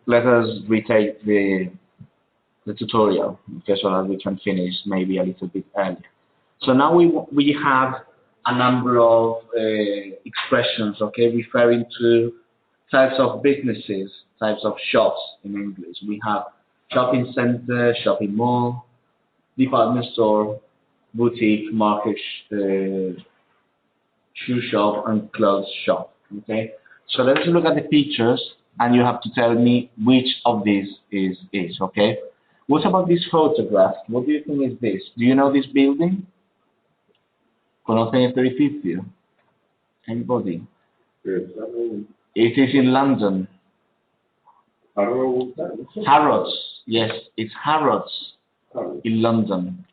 let us retake the tutorial, okay, so that we can finish maybe a little bit early. So now we have a number of expressions, okay, referring to types of businesses, types of shops in English. We have shopping center, shopping mall, department store, boutique, market, shoe shop, and clothes shop, okay? So let's look at the pictures, and you have to tell me which of these is, okay? What about this photograph? What do you think is this? Do you know this building? ¿Conocen este edificio? Anybody? It is in London. Harrods. Yes, it's Harrods in London.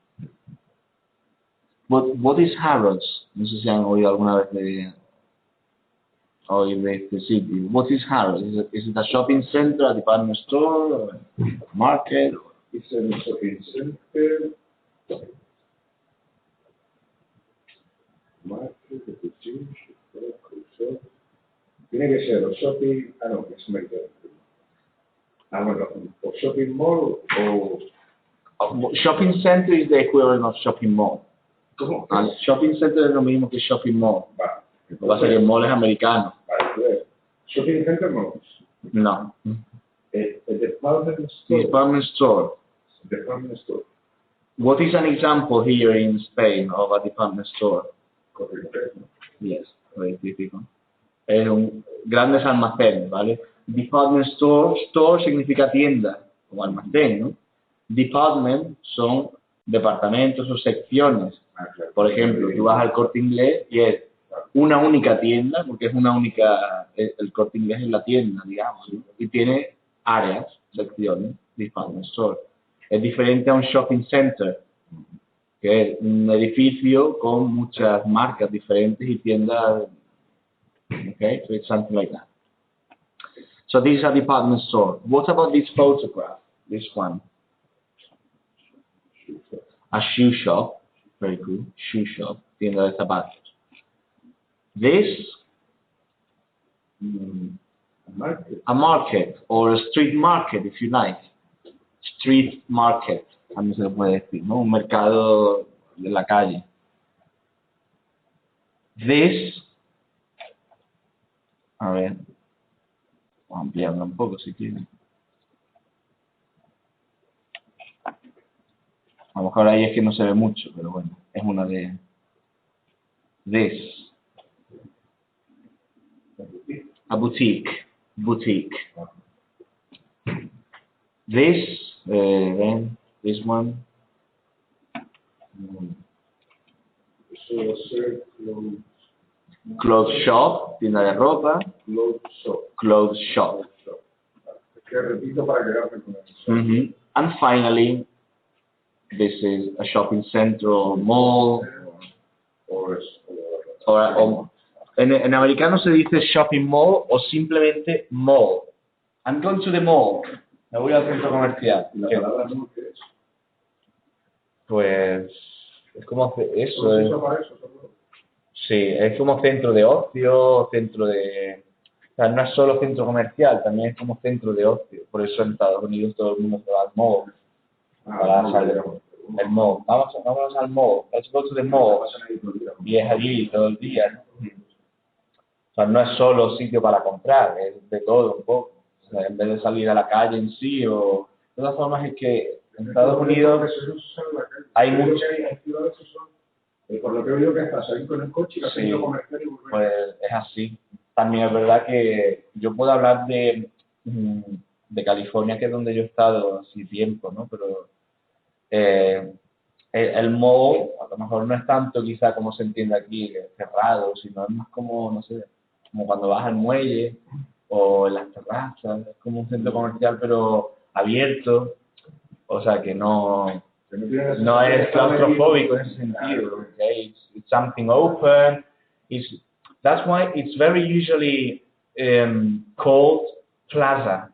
But what is Harrods? No sé si han oído alguna vez de este sitio. What is Harrods? Is it a shopping center, a department store, or a market? It's a shopping center. Market, tiene que ser o shopping, no, es mercado. Bueno, o shopping mall o... Shopping center is the equivalent of shopping mall. ¿Cómo? Shopping center es lo mismo que shopping mall. Va. Lo que pasa es que el mall es americano. Vale, shopping center no. No. Department store. Department store. Department store. What is an example here in Spain of a department store? Yes, very típico. Grandes almacenes, ¿vale? Department store, store significa tienda o almacén, ¿no? Department son departamentos o secciones. Por ejemplo, tú vas al Corte Inglés y es una única tienda, porque es una única, el Corte Inglés es la tienda, digamos, ¿no? Y tiene áreas, secciones, department store. Es diferente a un shopping center, que es un edificio con muchas marcas diferentes y tiendas. Okay, so it's something like that. So this is a department store. What about this photograph? This one. A shoe shop. Very good. Shoe shop. Tienda de zapatos. This, a market or a street market, if you like. Street market, también se le puede decir, ¿no? Un mercado de la calle. This, a ver, vamos a ampliarlo un poco si quieren. A lo mejor ahí es que no se ve mucho, pero bueno, es una de... This, a boutique, boutique. This, then this one. Clothes shop, tienda de ropa. Clothes shop. And finally, this is a shopping center or mall. En americano se dice shopping mall o simplemente mall. I'm going to the mall. Me voy al centro comercial. Pues es como eso. Sí, es como centro de ocio, centro de... O sea, no es solo centro comercial, también es como centro de ocio. Por eso en Estados Unidos todo el mundo se va al mall. El mall. Vámonos al mall. Let's go to the mall. Y es allí todo el día, ¿no? O sea, no es solo sitio para comprar, es de todo un poco. O sea, en vez de salir a la calle en sí, o... De todas formas es que en Estados Unidos hay mucho... Por lo que he oído que hasta salir con el coche y la centro comercial y volver. Pues es así. También es verdad que yo puedo hablar de California, que es donde yo he estado hace tiempo, ¿no? Pero el mall a lo mejor no es tanto quizá como se entiende aquí, cerrado, sino es más como, no sé, como cuando vas al muelle o en las terrazas, es como un centro comercial pero abierto, o sea que no es claustrofóbico en ese sentido, okay? It's something open. That's why it's very usually called plaza.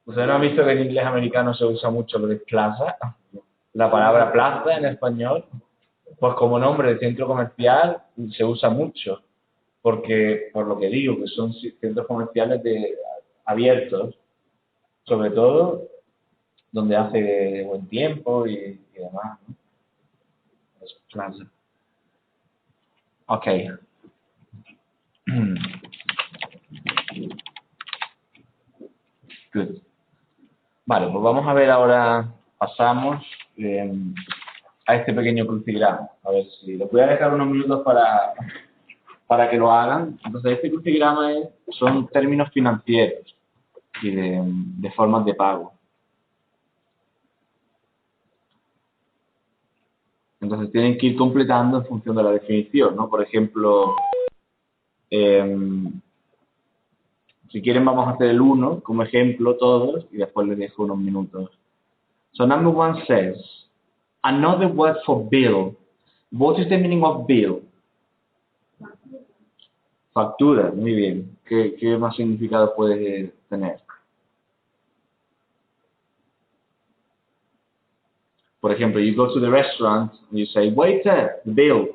¿Ustedes no han visto que en inglés americano se usa mucho lo de plaza? La palabra plaza en español, pues como nombre de centro comercial se usa mucho. porque, por lo que digo, que son centros comerciales abiertos, sobre todo donde hace buen tiempo y demás, ¿no? Es plaza. Ok. Good. Vale, pues vamos a ver ahora, pasamos a este pequeño crucigrama. A ver si les voy a dejar unos minutos para que lo hagan. Entonces, este crucigrama son términos financieros y de formas de pago. Entonces, tienen que ir completando en función de la definición, ¿no? Por ejemplo, si quieren vamos a hacer el 1 como ejemplo todos y después les dejo unos minutos. So, number 1 says, another word for bill. What is the meaning of bill? Factura, muy bien. ¿Qué más significado puede tener? Por ejemplo, you go to the restaurant and you say, waiter, the bill.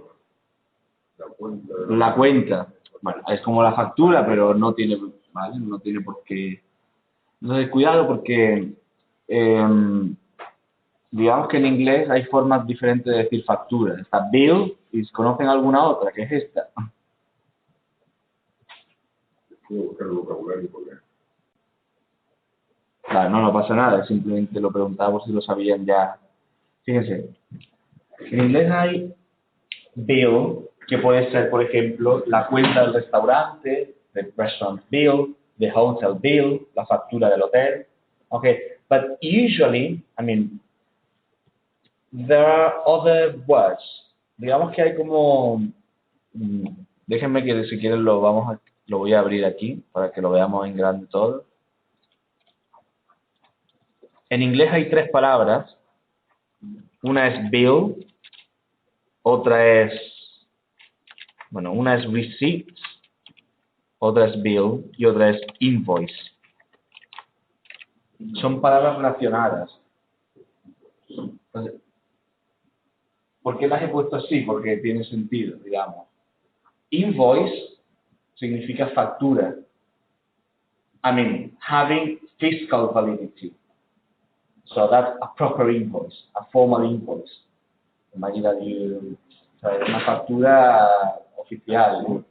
La cuenta. Bueno, es como la factura, pero no tiene, ¿vale? No tiene por qué. Entonces, cuidado porque digamos que en inglés hay formas diferentes de decir factura. Está bill y ¿conocen alguna otra? ¿Qué es esta? Claro, no pasa nada, simplemente lo preguntaba por si lo sabían ya. Fíjense, en inglés hay bill, que puede ser, por ejemplo, la cuenta del restaurante, the restaurant bill, the hotel bill, la factura del hotel. Okay, but usually, I mean, there are other words. Digamos que hay como, déjenme que si quieren lo voy a abrir aquí para que lo veamos en grande todo. En inglés hay 3 palabras. Una es bill, otra es, bueno, una es receipt, otra es bill y otra es invoice. Son palabras relacionadas. Entonces, ¿por qué las he puesto así? Porque tiene sentido, digamos. Invoice significa factura. I mean, having fiscal validity. So that's a proper invoice, a formal invoice. Imagine that una factura oficial.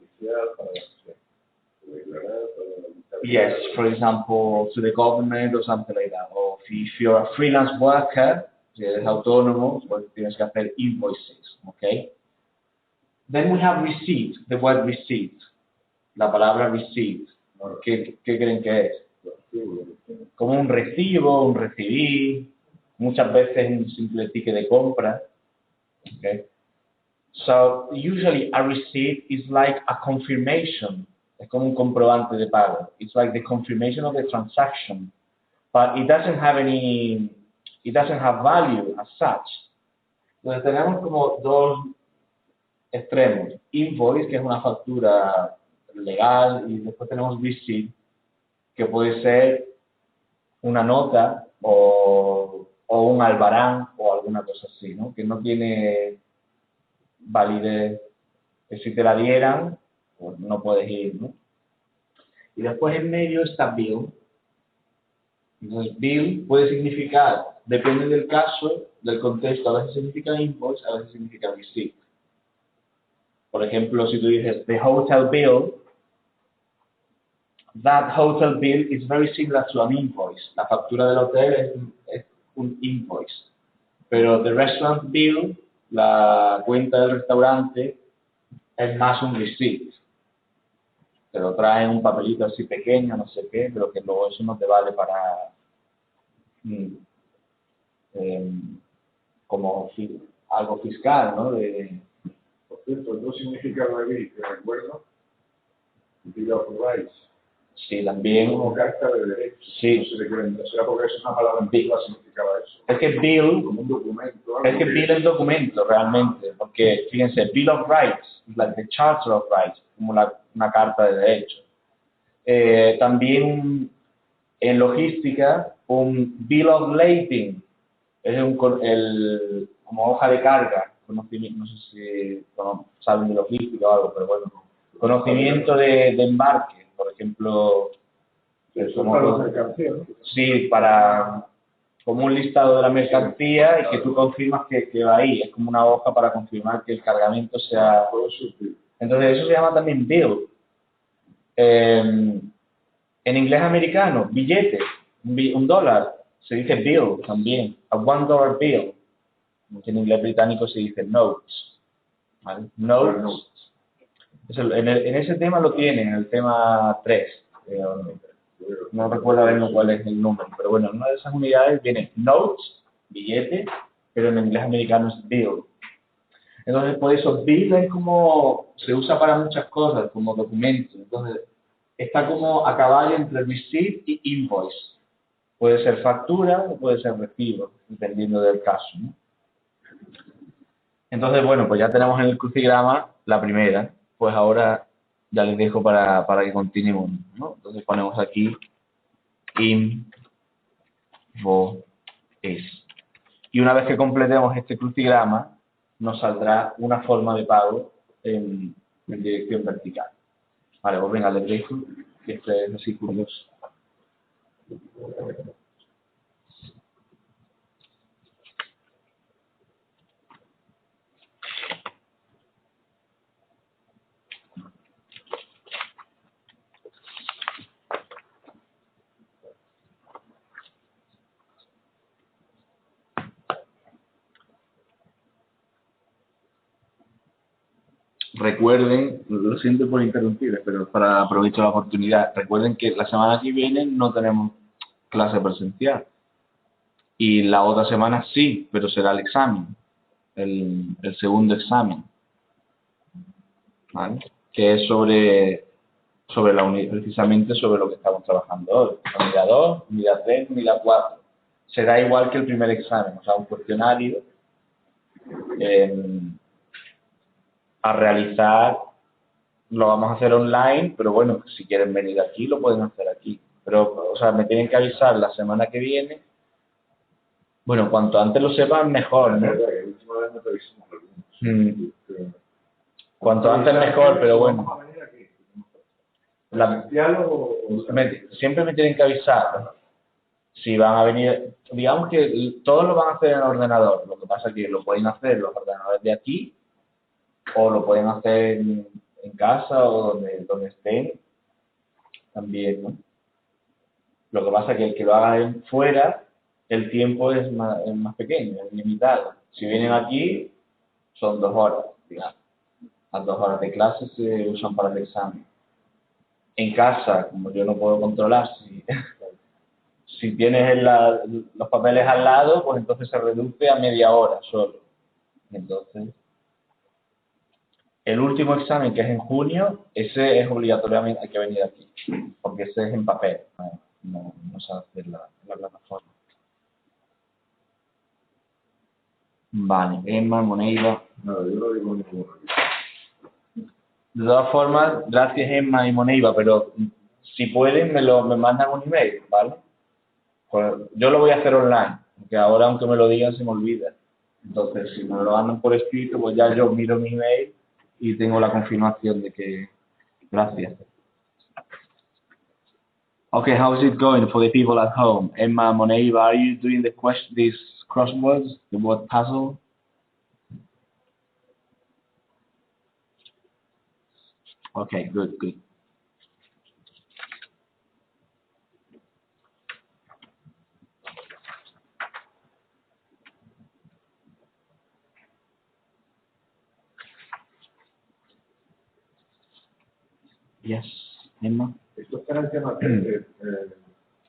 Yes, for example, to the government or something like that. Or if you're a freelance worker, si eres autónomo, pues tienes que hacer invoices, okay? Then we have receipt, the word receipt. La palabra receipt. ¿Qué creen que es? Como un recibo, un recibí, muchas veces un simple ticket de compra. Okay? So, usually a receipt is like a confirmation. Es como un comprobante de pago. It's like the confirmation of the transaction. But it doesn't have value as such. Entonces tenemos como 2 extremos. Invoice, que es una factura legal, y después tenemos receipt, que puede ser una nota o un albarán o alguna cosa así, ¿no? Que no tiene validez, que si te la dieran, pues no puedes ir, ¿no? Y después en medio está bill. Entonces, bill puede significar, depende del caso, del contexto, a veces significa invoice, a veces significa receipt. Por ejemplo, si tú dices, the hotel bill, that hotel bill is very similar to an invoice. La factura del hotel es un invoice. Pero the restaurant bill, la cuenta del restaurante, es más un receipt. Te lo traen un papelito así pequeño, no sé qué, pero que luego eso no te vale para como algo fiscal, ¿no? Por cierto, no significa aquí, que recuerdo, Bill of Rights. Sí, también. Como carta de derechos. Sí. No se le quieren, será porque es una palabra antigua, significaba eso. Es que bill, como un documento. Es que bill es documento realmente, porque fíjense, Bill of Rights, like the Charter of Rights, como una carta de derechos. También en logística, un Bill of Lading, es como hoja de carga, no sé si saben de logística o algo, pero bueno, Conocimiento de embarque, por ejemplo, Eso para los mercancías, ¿no? sí, para como un listado de la mercancía y que tú confirmas que va ahí. Es como una hoja para confirmar que el cargamento sea... Entonces eso se llama también bill. En inglés americano, billete, un dólar, se dice bill también, a $1 bill. En inglés británico se dice notes. ¿Vale? Notes. En ese tema lo tienen, en el tema 3. No recuerdo ahora mismo cuál es el número, pero bueno, en una de esas unidades viene notes, billete, pero en inglés americano es bill. Entonces, por eso, bill es como, se usa para muchas cosas, como documento. Entonces, está como a caballo entre receipt y invoice. Puede ser factura o puede ser recibo, dependiendo del caso, ¿no? Entonces, bueno, pues ya tenemos en el crucigrama la primera. Pues ahora ya les dejo para que continuemos, ¿no? Entonces ponemos aquí invoice. Y una vez que completemos este crucigrama, nos saldrá una forma de pago en dirección vertical. Vale, pues venga, les dejo que este es así curioso. Recuerden, lo siento por interrumpir, pero para aprovechar la oportunidad, recuerden que la semana que viene no tenemos clase presencial. Y la otra semana sí, pero será el examen, el segundo examen, ¿vale? Que es sobre la unidad, precisamente sobre lo que estamos trabajando hoy. Unidad 2, unidad 3, unidad 4. Será igual que el primer examen, o sea, un cuestionario a realizar. Lo vamos a hacer online, pero bueno, si quieren venir aquí, lo pueden hacer aquí. Pero, o sea, me tienen que avisar la semana que viene. Bueno, cuanto antes lo sepan, mejor, ¿no? Cuanto antes mejor, pero bueno. Siempre me tienen que avisar si van a venir. Digamos que todos lo van a hacer en el ordenador. Lo que pasa es que lo pueden hacer en los ordenadores de aquí o lo pueden hacer en casa o donde estén también, ¿no? Lo que pasa es que el que lo haga fuera, el tiempo es más pequeño, es limitado. Si vienen aquí, son 2 horas, digamos. Las 2 horas de clase se usan para el examen. En casa, como yo no puedo controlar, si tienes los papeles al lado, pues entonces se reduce a media hora solo. Entonces, el último examen, que es en junio, ese es obligatoriamente, hay que venir aquí, porque ese es en papel, no se hace en la plataforma. Vale, Emma, Moneida. No, yo no digo ninguno. De todas formas, gracias Emma y Moneida, pero si pueden me mandan un email, ¿vale? Pues yo lo voy a hacer online, porque ahora aunque me lo digan se me olvida. Entonces, si me lo mandan por escrito, pues ya yo miro mi email y tengo la confirmación de que... Gracias. Okay, how is it going for the people at home? Emma, Moneiva, are you doing these crosswords, the word puzzle? Okay, good. Yes, Emma. Estos canales de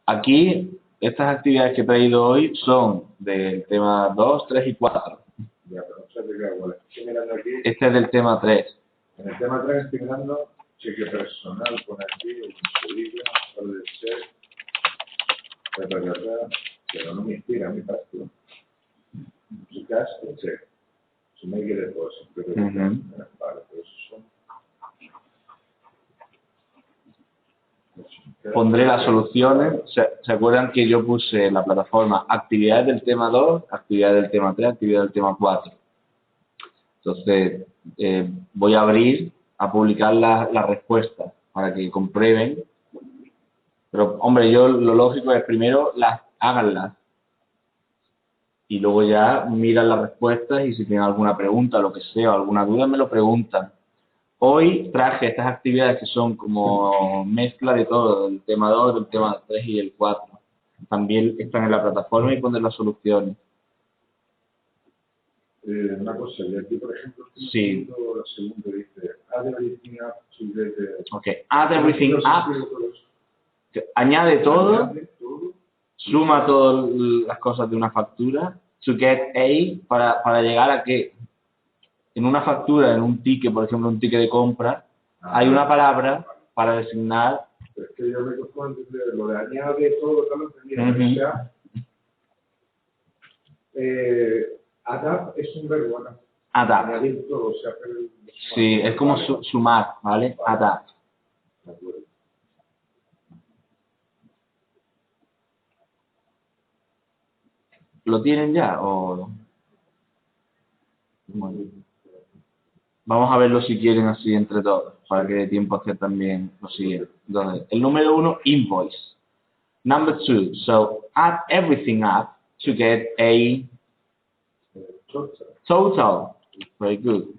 Aquí, estas actividades que he traído hoy son del tema 2, 3 y 4. Ya, pero no sé de qué igual. Estoy mirando aquí. Este es del tema 3. En el tema 3 estoy mirando cheque personal, pone aquí, insulible, solo de ser, pero no me inspira a mi práctica. Chicas, cheque. Si me quiere, pues, vale, pero esos son. Pondré las soluciones. ¿Se acuerdan que yo puse en la plataforma actividades del tema 2, actividades del tema 3, actividades del tema 4? Entonces, voy a abrir a publicar las respuestas para que comprueben. Pero, hombre, lo lógico es primero háganlas y luego ya miran las respuestas y si tienen alguna pregunta, lo que sea, o alguna duda, me lo preguntan. Hoy traje estas actividades que son como mezcla de todo, el tema 2, el tema 3 y el 4. También están en la plataforma y ponen las soluciones. Una cosa, y aquí, por ejemplo, Sí. la segunda dice, add everything up to get the... Ok, add everything up, añade todo, suma todas las cosas de una factura, to get a, para llegar a que en una factura, en un ticket, por ejemplo, un ticket de compra, hay una palabra para designar. Es que yo me costó entender lo de añade todo, tal, entendía. O sea, adapt es un verbo, ¿no? Adapt. Añadir todo, o sea, sí, es como sumar, ¿vale? Adapt. De acuerdo. ¿Lo tienen ya o...? Bueno. Vamos a verlo si quieren así entre todos, para que dé tiempo a hacer también lo siguiente. Entonces, el número 1, invoice. Number 2, so add everything up to get a total. Very good.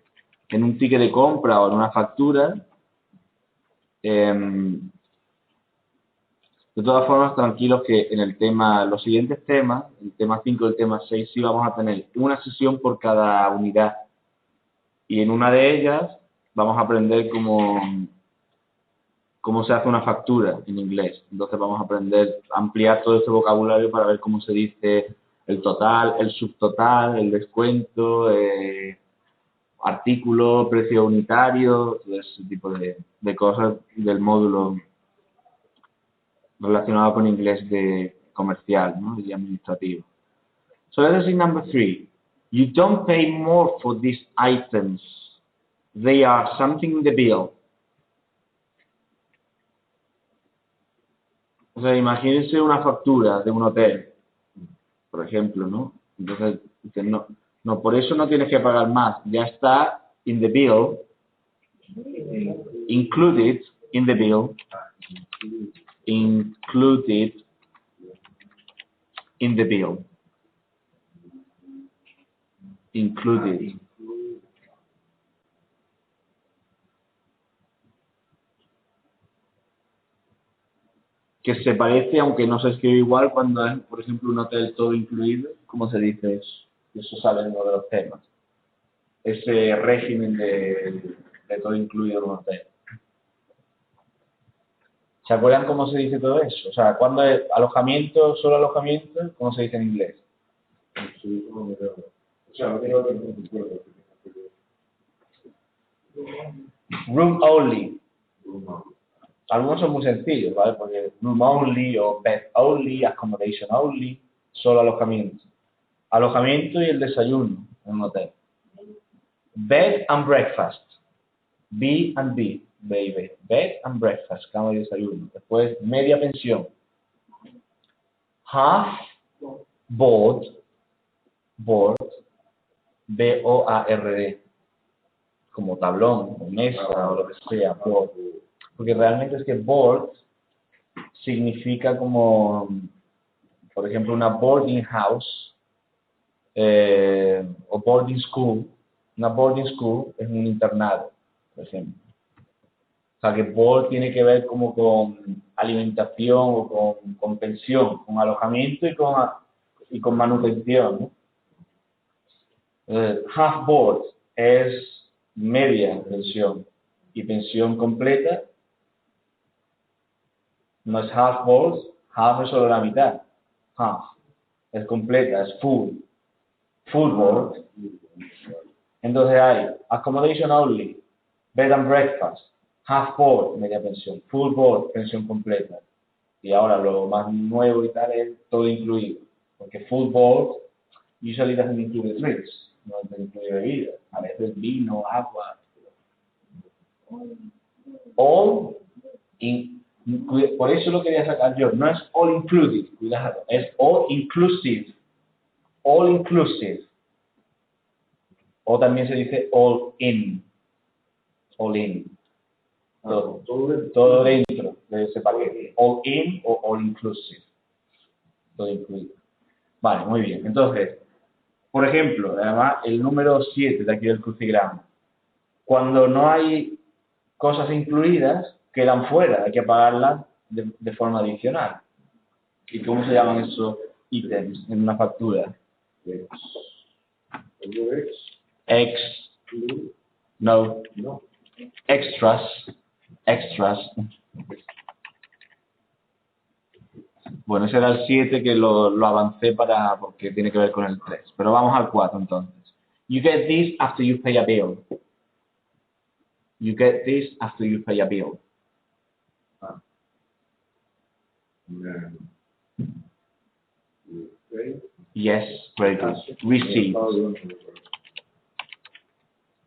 En un ticket de compra o en una factura, de todas formas, tranquilos que en el tema, los siguientes temas, el tema 5 y el tema 6, sí vamos a tener una sesión por cada unidad. Y en una de ellas vamos a aprender cómo se hace una factura en inglés. Entonces vamos a aprender a ampliar todo este vocabulario para ver cómo se dice el total, el subtotal, el descuento, artículo, precio unitario, todo ese tipo de cosas del módulo relacionado con inglés de comercial, ¿no? Y administrativo. So let us see number 3. You don't pay more for these items. They are something in the bill. O sea, imagínense una factura de un hotel, por ejemplo, ¿no? Entonces, no, por eso no tienes que pagar más. Ya está in the bill, included in the bill, included in the bill, included. Que se parece, aunque no se escribe igual, cuando es, por ejemplo, un hotel todo incluido. ¿Cómo se dice eso? Eso sale en uno de los temas. Ese régimen de todo incluido en un hotel. ¿Se acuerdan cómo se dice todo eso? O sea, cuando es alojamiento, solo alojamiento, ¿cómo se dice en inglés? O sea, no tengo que recuerdo. Room only. Algunos son muy sencillos, ¿vale? Porque room only o bed only, accommodation only, solo alojamiento. Alojamiento y el desayuno en un hotel. Bed and breakfast. B and B, baby. Bed and breakfast, cama y desayuno. Después, media pensión. Half board, board, B-O-A-R-D. Como tablón, o mesa, o lo que sea, board. Porque realmente es que board significa como, por ejemplo, una boarding house o boarding school. Una boarding school es un internado, por ejemplo. O sea, que board tiene que ver como con alimentación o con pensión, con alojamiento y con manutención, ¿no? Half board es media pensión y pensión completa no es half board, half es solo la mitad, half es completa, es full board. Entonces hay accommodation only, bed and breakfast, half board, media pensión, full board, pensión completa. Y ahora lo más nuevo y tal es todo incluido, porque full board usually doesn't include drinks, no incluye bebidas, a veces vino, agua. All por eso lo quería sacar yo, no es all included, cuidado, es all inclusive, all inclusive, o también se dice all in, all in. Todo Dentro de ese paquete. All in o all inclusive. Todo incluido. Vale, muy bien. Entonces, por ejemplo, además, el número 7 de aquí del crucigrama. Cuando no hay cosas incluidas, quedan fuera. Hay que pagarlas de forma adicional. ¿Y cómo se llaman esos ítems en una factura? Ex. No. Extras. Bueno, ese era el 7 que lo avancé porque tiene que ver con el 3. Pero vamos al 4 entonces. You get this after you pay a bill. You get this after you pay a bill. Yes, very good. Receipt.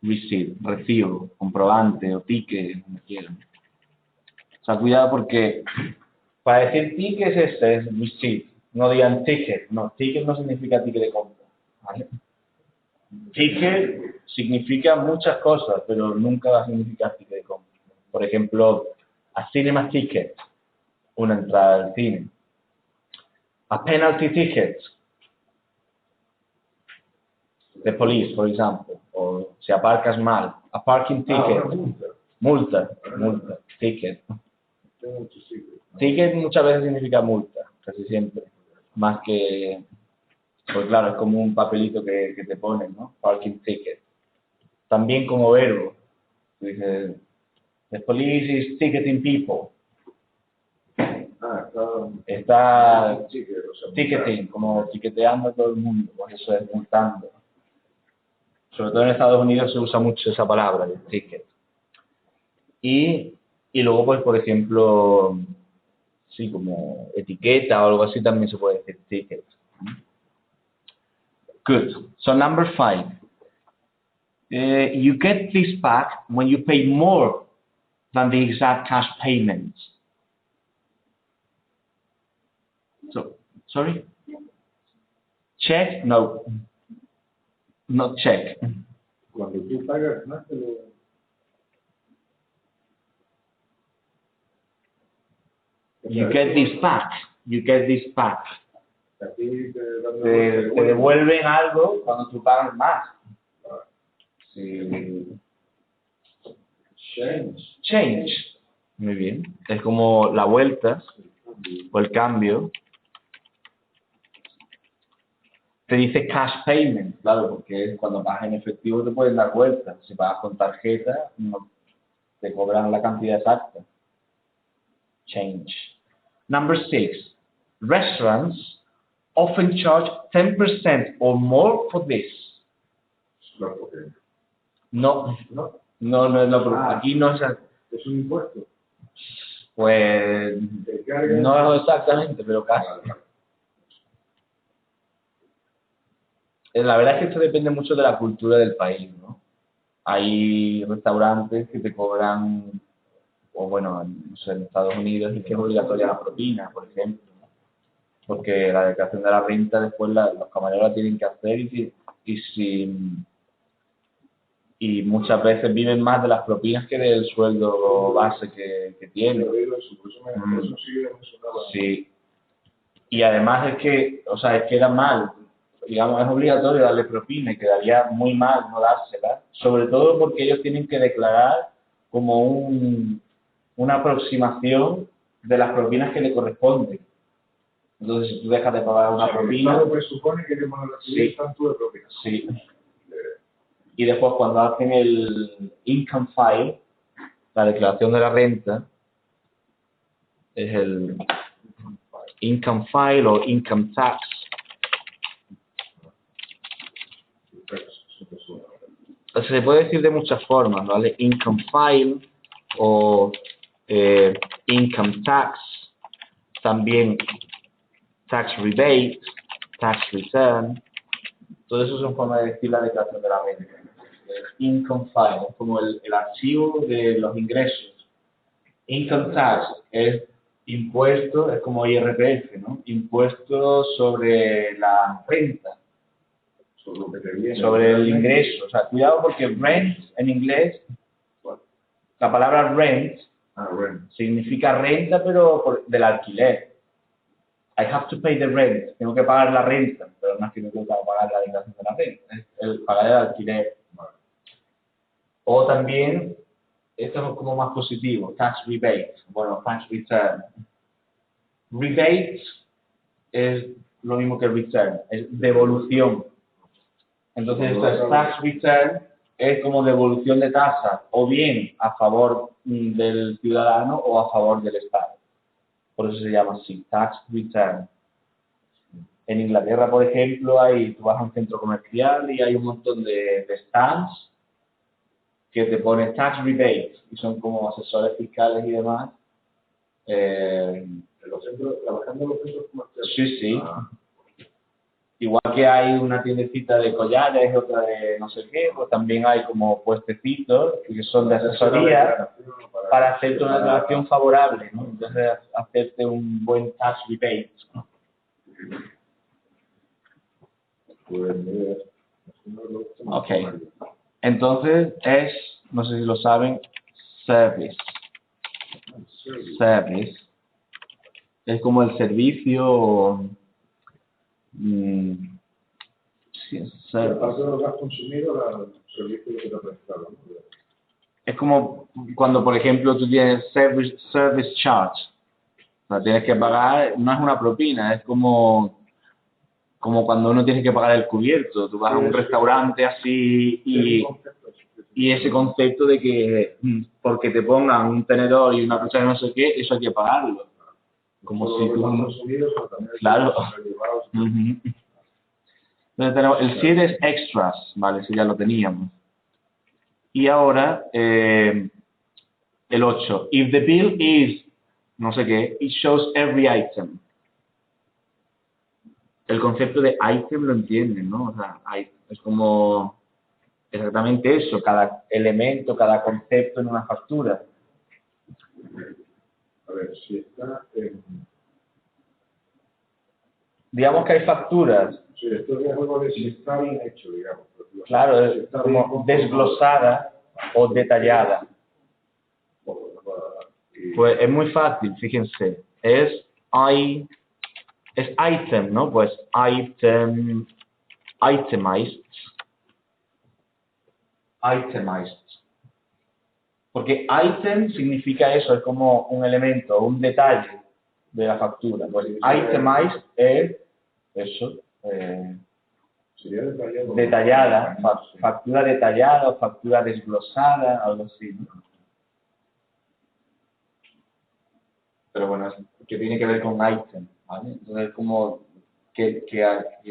Receipt, recibo, comprobante o ticket, como quieran. O sea, cuidado porque para decir ticket es receipt. No digan ticket. No, ticket no significa ticket de compra. ¿Vale? Ticket significa muchas cosas, pero nunca va a significar ticket de compra. Por ejemplo, a cinema ticket, una entrada al cine. A penalty ticket, the police, por ejemplo, o si aparcas mal. A parking ticket, multa, ticket. Ticket muchas veces significa multa, casi siempre, más que, pues claro, es como un papelito que te ponen, ¿no? Parking ticket. También como verbo, dice, the police is ticketing people. Está ticketing, como tiqueteando a todo el mundo, pues eso es multando. Sobre todo en Estados Unidos se usa mucho esa palabra, el ticket. Y luego, pues, por ejemplo, sí, como etiqueta o algo así también se puede decir ticket. Good. So number 5. You get this back when you pay more than the exact cash payment. So, sorry? Check? No. Not check. Cuando tú pagas más te lo... You get this back. You get this back. Te devuelven algo cuando tú pagas más. Sí. Change. Muy bien. Es como la vuelta o el cambio. Te dice cash payment, claro, porque cuando pagas en efectivo te pueden dar vueltas. Si pagas con tarjeta, no te cobran la cantidad exacta. Change. Number 6. Restaurants often charge 10% or more for this. No es la aquí no es... ¿Es un impuesto? Pues no exactamente, pero casi. La verdad es que esto depende mucho de la cultura del país, ¿no? Hay restaurantes que te cobran, o bueno, en Estados Unidos es que es obligatoria la propina, por ejemplo, ¿no? Porque la declaración de la renta después los camareros la tienen que hacer y muchas veces viven más de las propinas que del sueldo base que tienen. Sí. Y además es que queda mal. Digamos, es obligatorio darle propina y quedaría muy mal no dársela, sobre todo porque ellos tienen que declarar como una aproximación de las propinas que le corresponden. Entonces, si tú dejas de pagar una propina... Pues supone que tenemos sí, tanto de propina. Sí. Y después cuando hacen el income file, la declaración de la renta, es el income file o income tax. Se puede decir de muchas formas, ¿vale? Income file o income tax, también tax rebate, tax return, todo eso son formas de decir la declaración de la renta. Income file es como el archivo de los ingresos. Income tax es impuesto, es como IRPF, ¿no? Impuesto sobre la renta. Sobre el ingreso. O sea, cuidado porque rent en inglés La palabra rent Rent. significa renta, pero del alquiler. I have to pay the rent. Tengo que pagar la renta, pero no es que no tengo que pagar la declaración de la renta, es el pagar el alquiler. Vale. O también, esto es como más positivo, tax rebate, bueno, tax return. Rebate es lo mismo que return, es devolución. Entonces, esto es tax return, es como devolución de tasa, o bien a favor del ciudadano o a favor del Estado. Por eso se llama así, tax return. En Inglaterra, por ejemplo, tú vas a un centro comercial y hay un montón de stands que te ponen tax rebate y son como asesores fiscales y demás. En los centros, trabajando en los centros comerciales. Sí, sí. Igual que hay una tiendecita de collares, otra de no sé qué, pues también hay como puestecitos que son de asesoría para hacerte una declaración favorable, ¿no? Entonces, hacerte un buen tax rebate, ¿no? Pues, Ok. Entonces, no sé si lo saben, service. Service. Es como el servicio... sí, service. Aparte de los que has consumido, el servicio que te ha prestado, ¿no? Es como cuando, por ejemplo, tú tienes service charge. O sea, tienes que pagar, no es una propina, es como cuando uno tiene que pagar el cubierto. Tú vas a un restaurante así y ese concepto de que porque te pongan un tenedor y una cuchara de no sé qué, eso hay que pagarlo. Como si tú... Claro. Entonces tenemos el 7 es extras, ¿vale? Eso ya lo teníamos. Y ahora, el 8. If the bill is, no sé qué, it shows every item. El concepto de item lo entienden, ¿no? O sea, es como exactamente eso, cada elemento, cada concepto en una factura. A ver, si está en... Digamos que hay facturas. Sí, esto es algo de si está bien hecho, digamos. Claro, Si es está bien como desglosada o detallada. Y- Pues es muy fácil, fíjense. Es item, ¿no? Pues itemized. Itemized. Porque item significa eso, es como un elemento, un detalle de la factura. Pues itemized es eso, sería detallado. detallada, factura detallada o factura desglosada, algo así, ¿no? Pero bueno, es que tiene que ver con item, ¿vale? Entonces es como que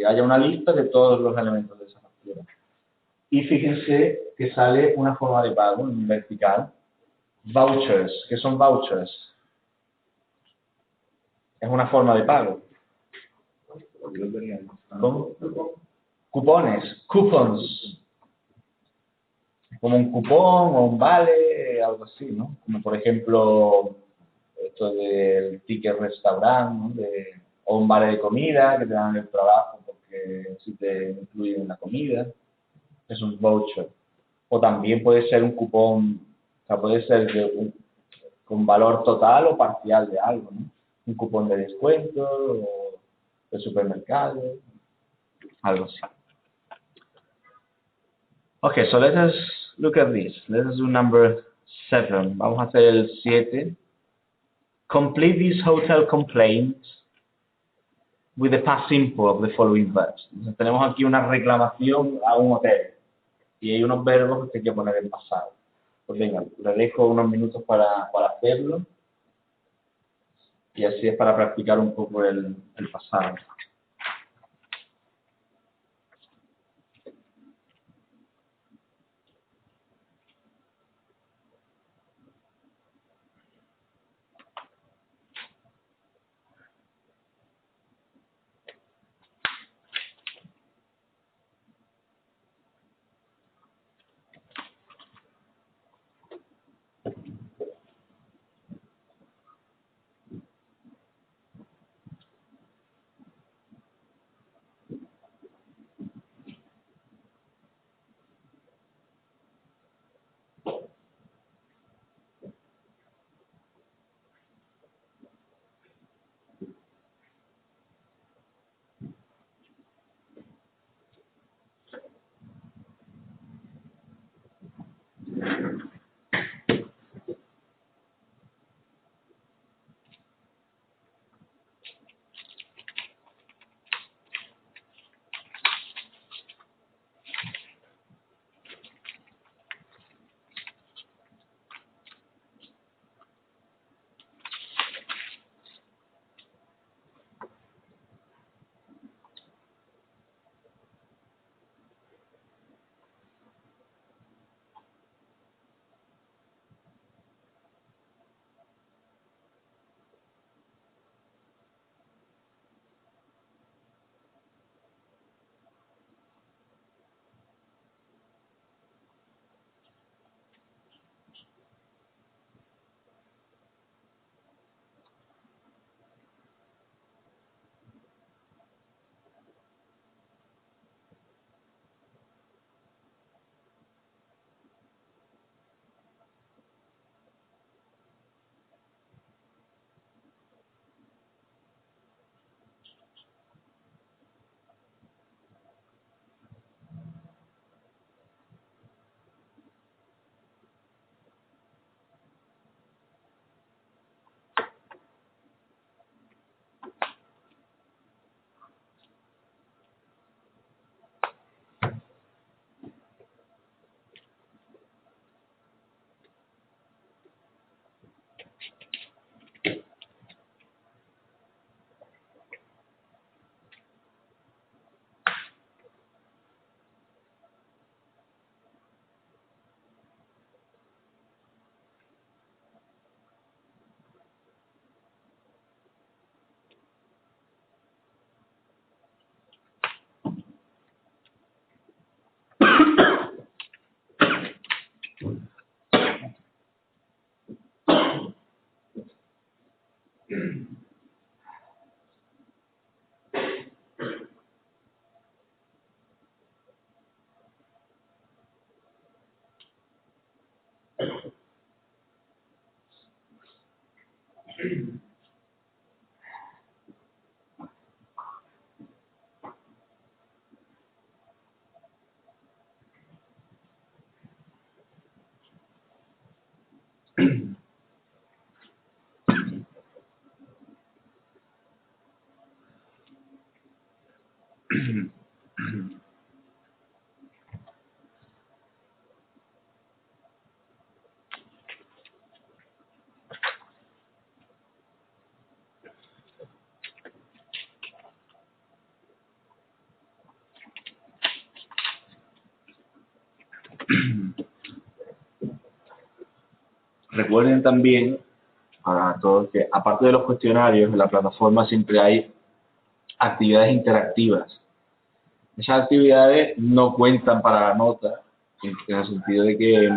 haya una lista de todos los elementos de esa factura. Y fíjense que sale una forma de pago en vertical. Vouchers. ¿Qué son vouchers? Es una forma de pago. ¿Cómo? Cupones. Coupons. Como un cupón o un vale, algo así, ¿no? Como por ejemplo, esto del ticket restaurant, ¿no? O un vale de comida que te dan en el trabajo porque si te incluyen la comida. Es un voucher. O también puede ser un cupón, o sea, puede ser con valor total o parcial de algo, ¿no? Un cupón de descuento o de supermercado, algo así. Okay, so let us look at this. Let us do number 7. Vamos a hacer el 7. Complete this hotel complaint with the past simple of the following verbs. Entonces, tenemos aquí una reclamación a un hotel y hay unos verbos que hay que poner en pasado. Pues venga, le dejo unos minutos para hacerlo y así es para practicar un poco el pasado. Recuerden también a todos que aparte de los cuestionarios en la plataforma siempre hay actividades interactivas. Esas actividades no cuentan para la nota en el sentido de que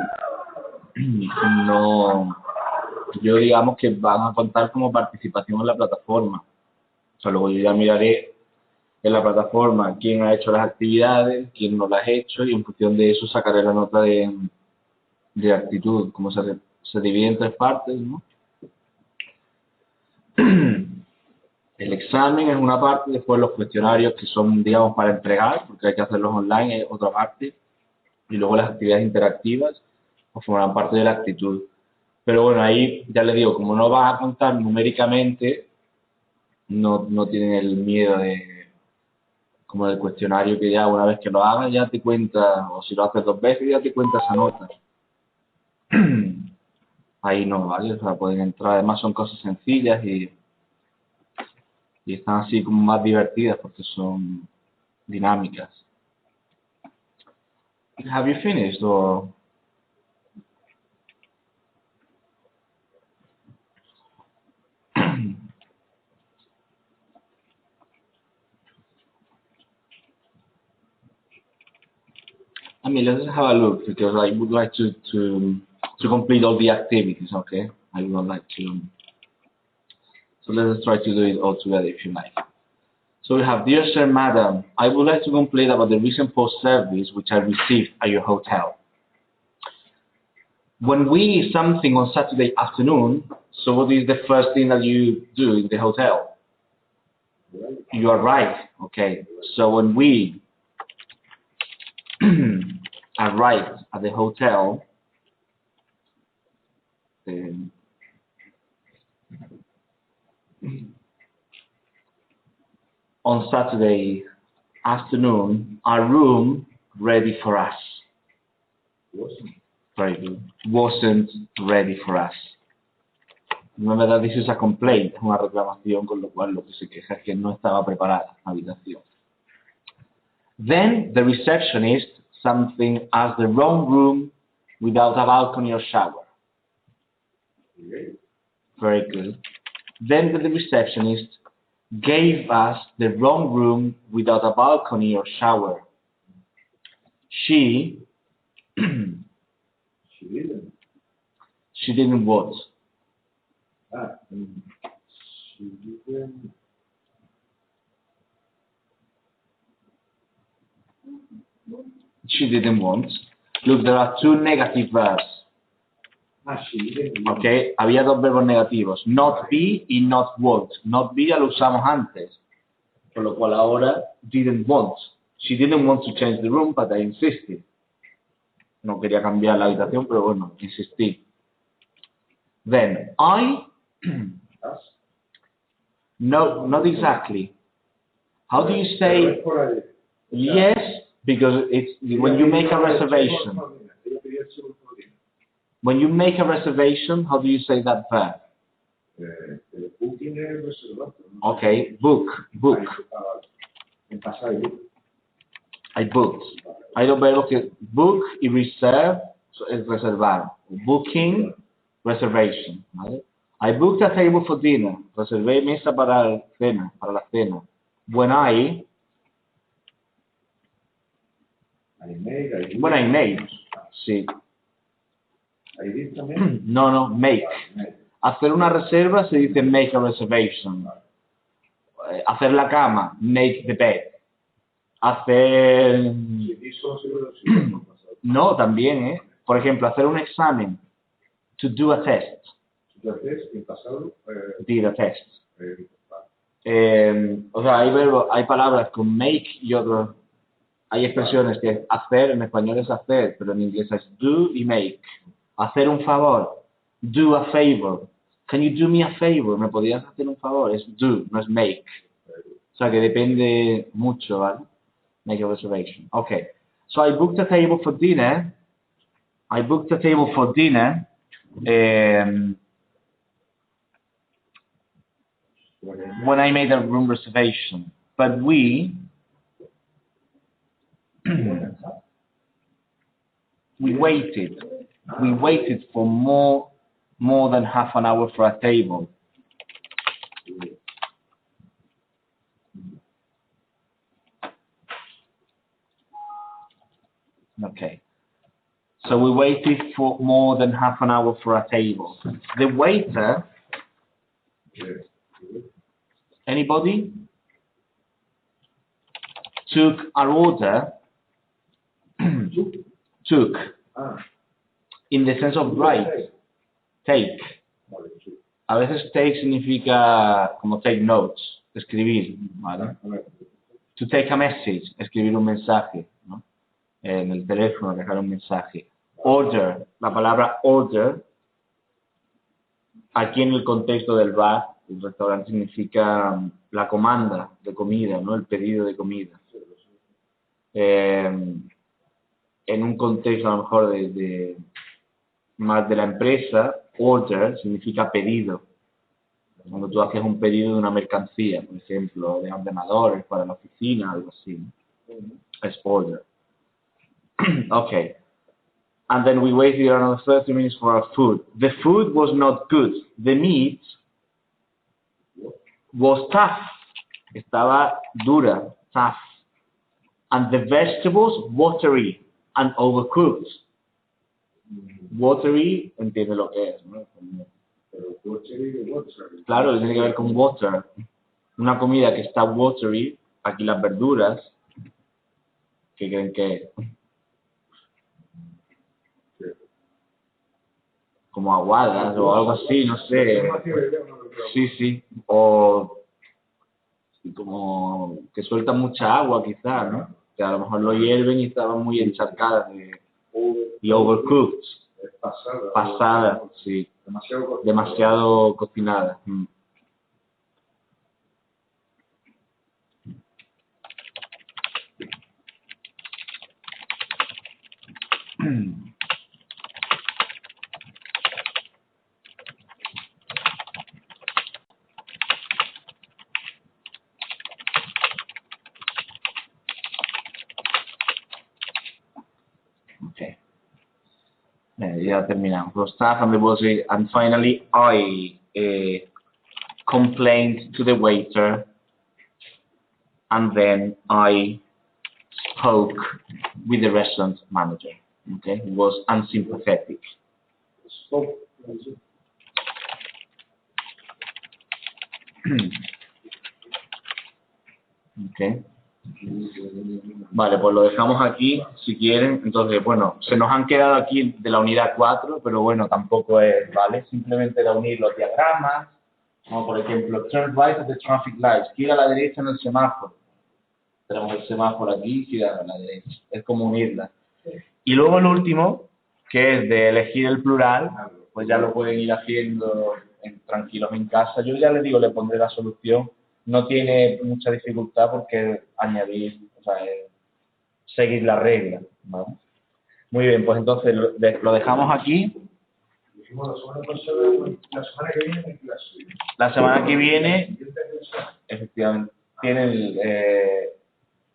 no, yo digamos que van a contar como participación en la plataforma. O sea, luego yo ya miraré en la plataforma quién ha hecho las actividades, quién no las ha hecho y en función de eso sacaré la nota de actitud, como se divide en 3 partes, ¿no? El examen es una parte, después los cuestionarios que son, digamos, para entregar, porque hay que hacerlos online, es otra parte, y luego las actividades interactivas pues forman parte de la actitud. Pero bueno, ahí ya les digo, como no vas a contar numéricamente, no tienen el miedo de, como del cuestionario, que ya una vez que lo hagas ya te cuenta, o si lo haces 2 veces ya te cuenta esa nota. Ahí no, ¿vale? O sea, pueden entrar, además son cosas sencillas y están así como más divertidas porque son dinámicas. Have you finished or? I mean, let's have a look because I would like to complete all the activities, okay? I would like to. So let's try to do it all together if you like. So we have, dear sir, madam, I would like to complain about the recent post service which I received at your hotel. When we eat something on Saturday afternoon, so what is the first thing that you do in the hotel? You are right, okay. So when we arrived at the hotel, on Saturday afternoon, our room ready for us. Very good. Wasn't ready for us. Remember that this is a complaint, una reclamación, con lo cual lo que se queja es que no estaba preparada la habitación. Then the receptionist something as the wrong room without a balcony or shower. Very good. Then the receptionist gave us the wrong room without a balcony or shower. She didn't what? She didn't want. Look, there are 2 negative verbs. Okay, había 2 verbos negativos, not be y not want. Not be ya lo usamos antes, por lo cual ahora didn't want. She didn't want to change the room, but I insisted. No quería cambiar la habitación, pero bueno, insistí. Then I, no, not exactly. How do you say yes? Because it's when you make a reservation. When you make a reservation, how do you say that verb? Okay, book. I booked. Hay 2 verbos que book y reserve es reservar. Booking, reservation. ¿Vale? I booked a table for dinner. Reservé mesa para la cena. When I made. Sí. No, make. Hacer una reserva se dice make a reservation. Hacer la cama, make the bed. Hacer... No, también, Por ejemplo, hacer un examen. To do a test. Did a test. O sea, hay palabras con make y otros. Hay expresiones que hacer, en español es hacer, pero en inglés es do y make. Hacer un favor. Do a favor. Can you do me a favor? ¿Me podrías hacer un favor? Es do, no es make. O sea que depende mucho, ¿vale? Make a reservation. Okay. So I booked a table for dinner. When I made a room reservation. But we waited for more than half an hour for a table. Okay. So we waited for more than half an hour for a table. The waiter, anybody? Took our order, took, in the sense of write, take. A veces take significa como take notes, escribir, ¿vale? To take a message, escribir un mensaje, ¿no? En el teléfono, dejar un mensaje. Order, la palabra order, aquí en el contexto del bar, el restaurante significa la comanda de comida, ¿no? El pedido de comida. En un contexto a lo mejor más de la empresa, order significa pedido. Cuando tú haces un pedido de una mercancía, por ejemplo, de ordenadores para la oficina, algo así, es order. Okay. And then we waited another 30 minutes for our food. The food was not good. The meat was tough. Estaba dura, tough. And the vegetables watery and overcooked. Watery, entiende lo que es, ¿no? Claro, tiene que ver con water. Una comida que está watery, aquí las verduras, ¿qué creen que es? Como aguadas o algo así, no sé. Sí. O como que sueltan mucha agua quizás, ¿no? Que a lo mejor lo hierven y estaban muy encharcadas y overcooked. Pasada, sí. Demasiado cocinada. Okay. Ya terminamos. Los staff and the waiter, and finally I complained to the waiter, and then I spoke with the restaurant manager. Okay, he was unsympathetic. Okay. Vale, pues lo dejamos aquí, si quieren. Entonces, bueno, se nos han quedado aquí de la unidad 4, pero bueno, tampoco es, ¿vale? Simplemente de unir los diagramas, como por ejemplo, turn right at the traffic lights, gira a la derecha en el semáforo. Tenemos el semáforo aquí, gira a la derecha. Es como unirlas. Y luego el último, que es de elegir el plural, pues ya lo pueden ir haciendo tranquilos en casa. Yo ya les digo, le pondré la solución. No tiene mucha dificultad porque añadir, o sea, seguir la regla, ¿vale? Muy bien, pues entonces lo dejamos aquí. La semana que viene, efectivamente, tienen,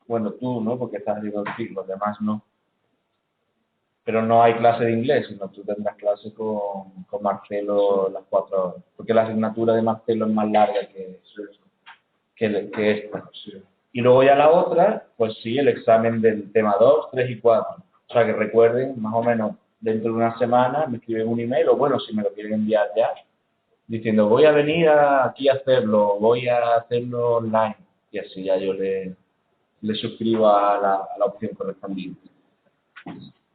bueno, tú, ¿no? Porque estás haciendo el ciclo, los demás no. Pero no hay clase de inglés, sino tú tendrás clase con Marcelo las 4 horas. Porque la asignatura de Marcelo es más larga que esta. Y luego ya la otra, pues sí, el examen del tema 2, 3 y 4. O sea, que recuerden, más o menos, dentro de una semana me escriben un email, o bueno, si me lo quieren enviar ya, diciendo, voy a venir aquí a hacerlo, voy a hacerlo online. Y así ya yo le suscribo a la opción correspondiente.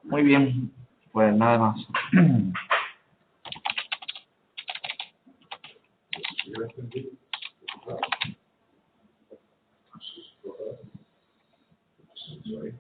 Muy bien, pues nada más. Sorry.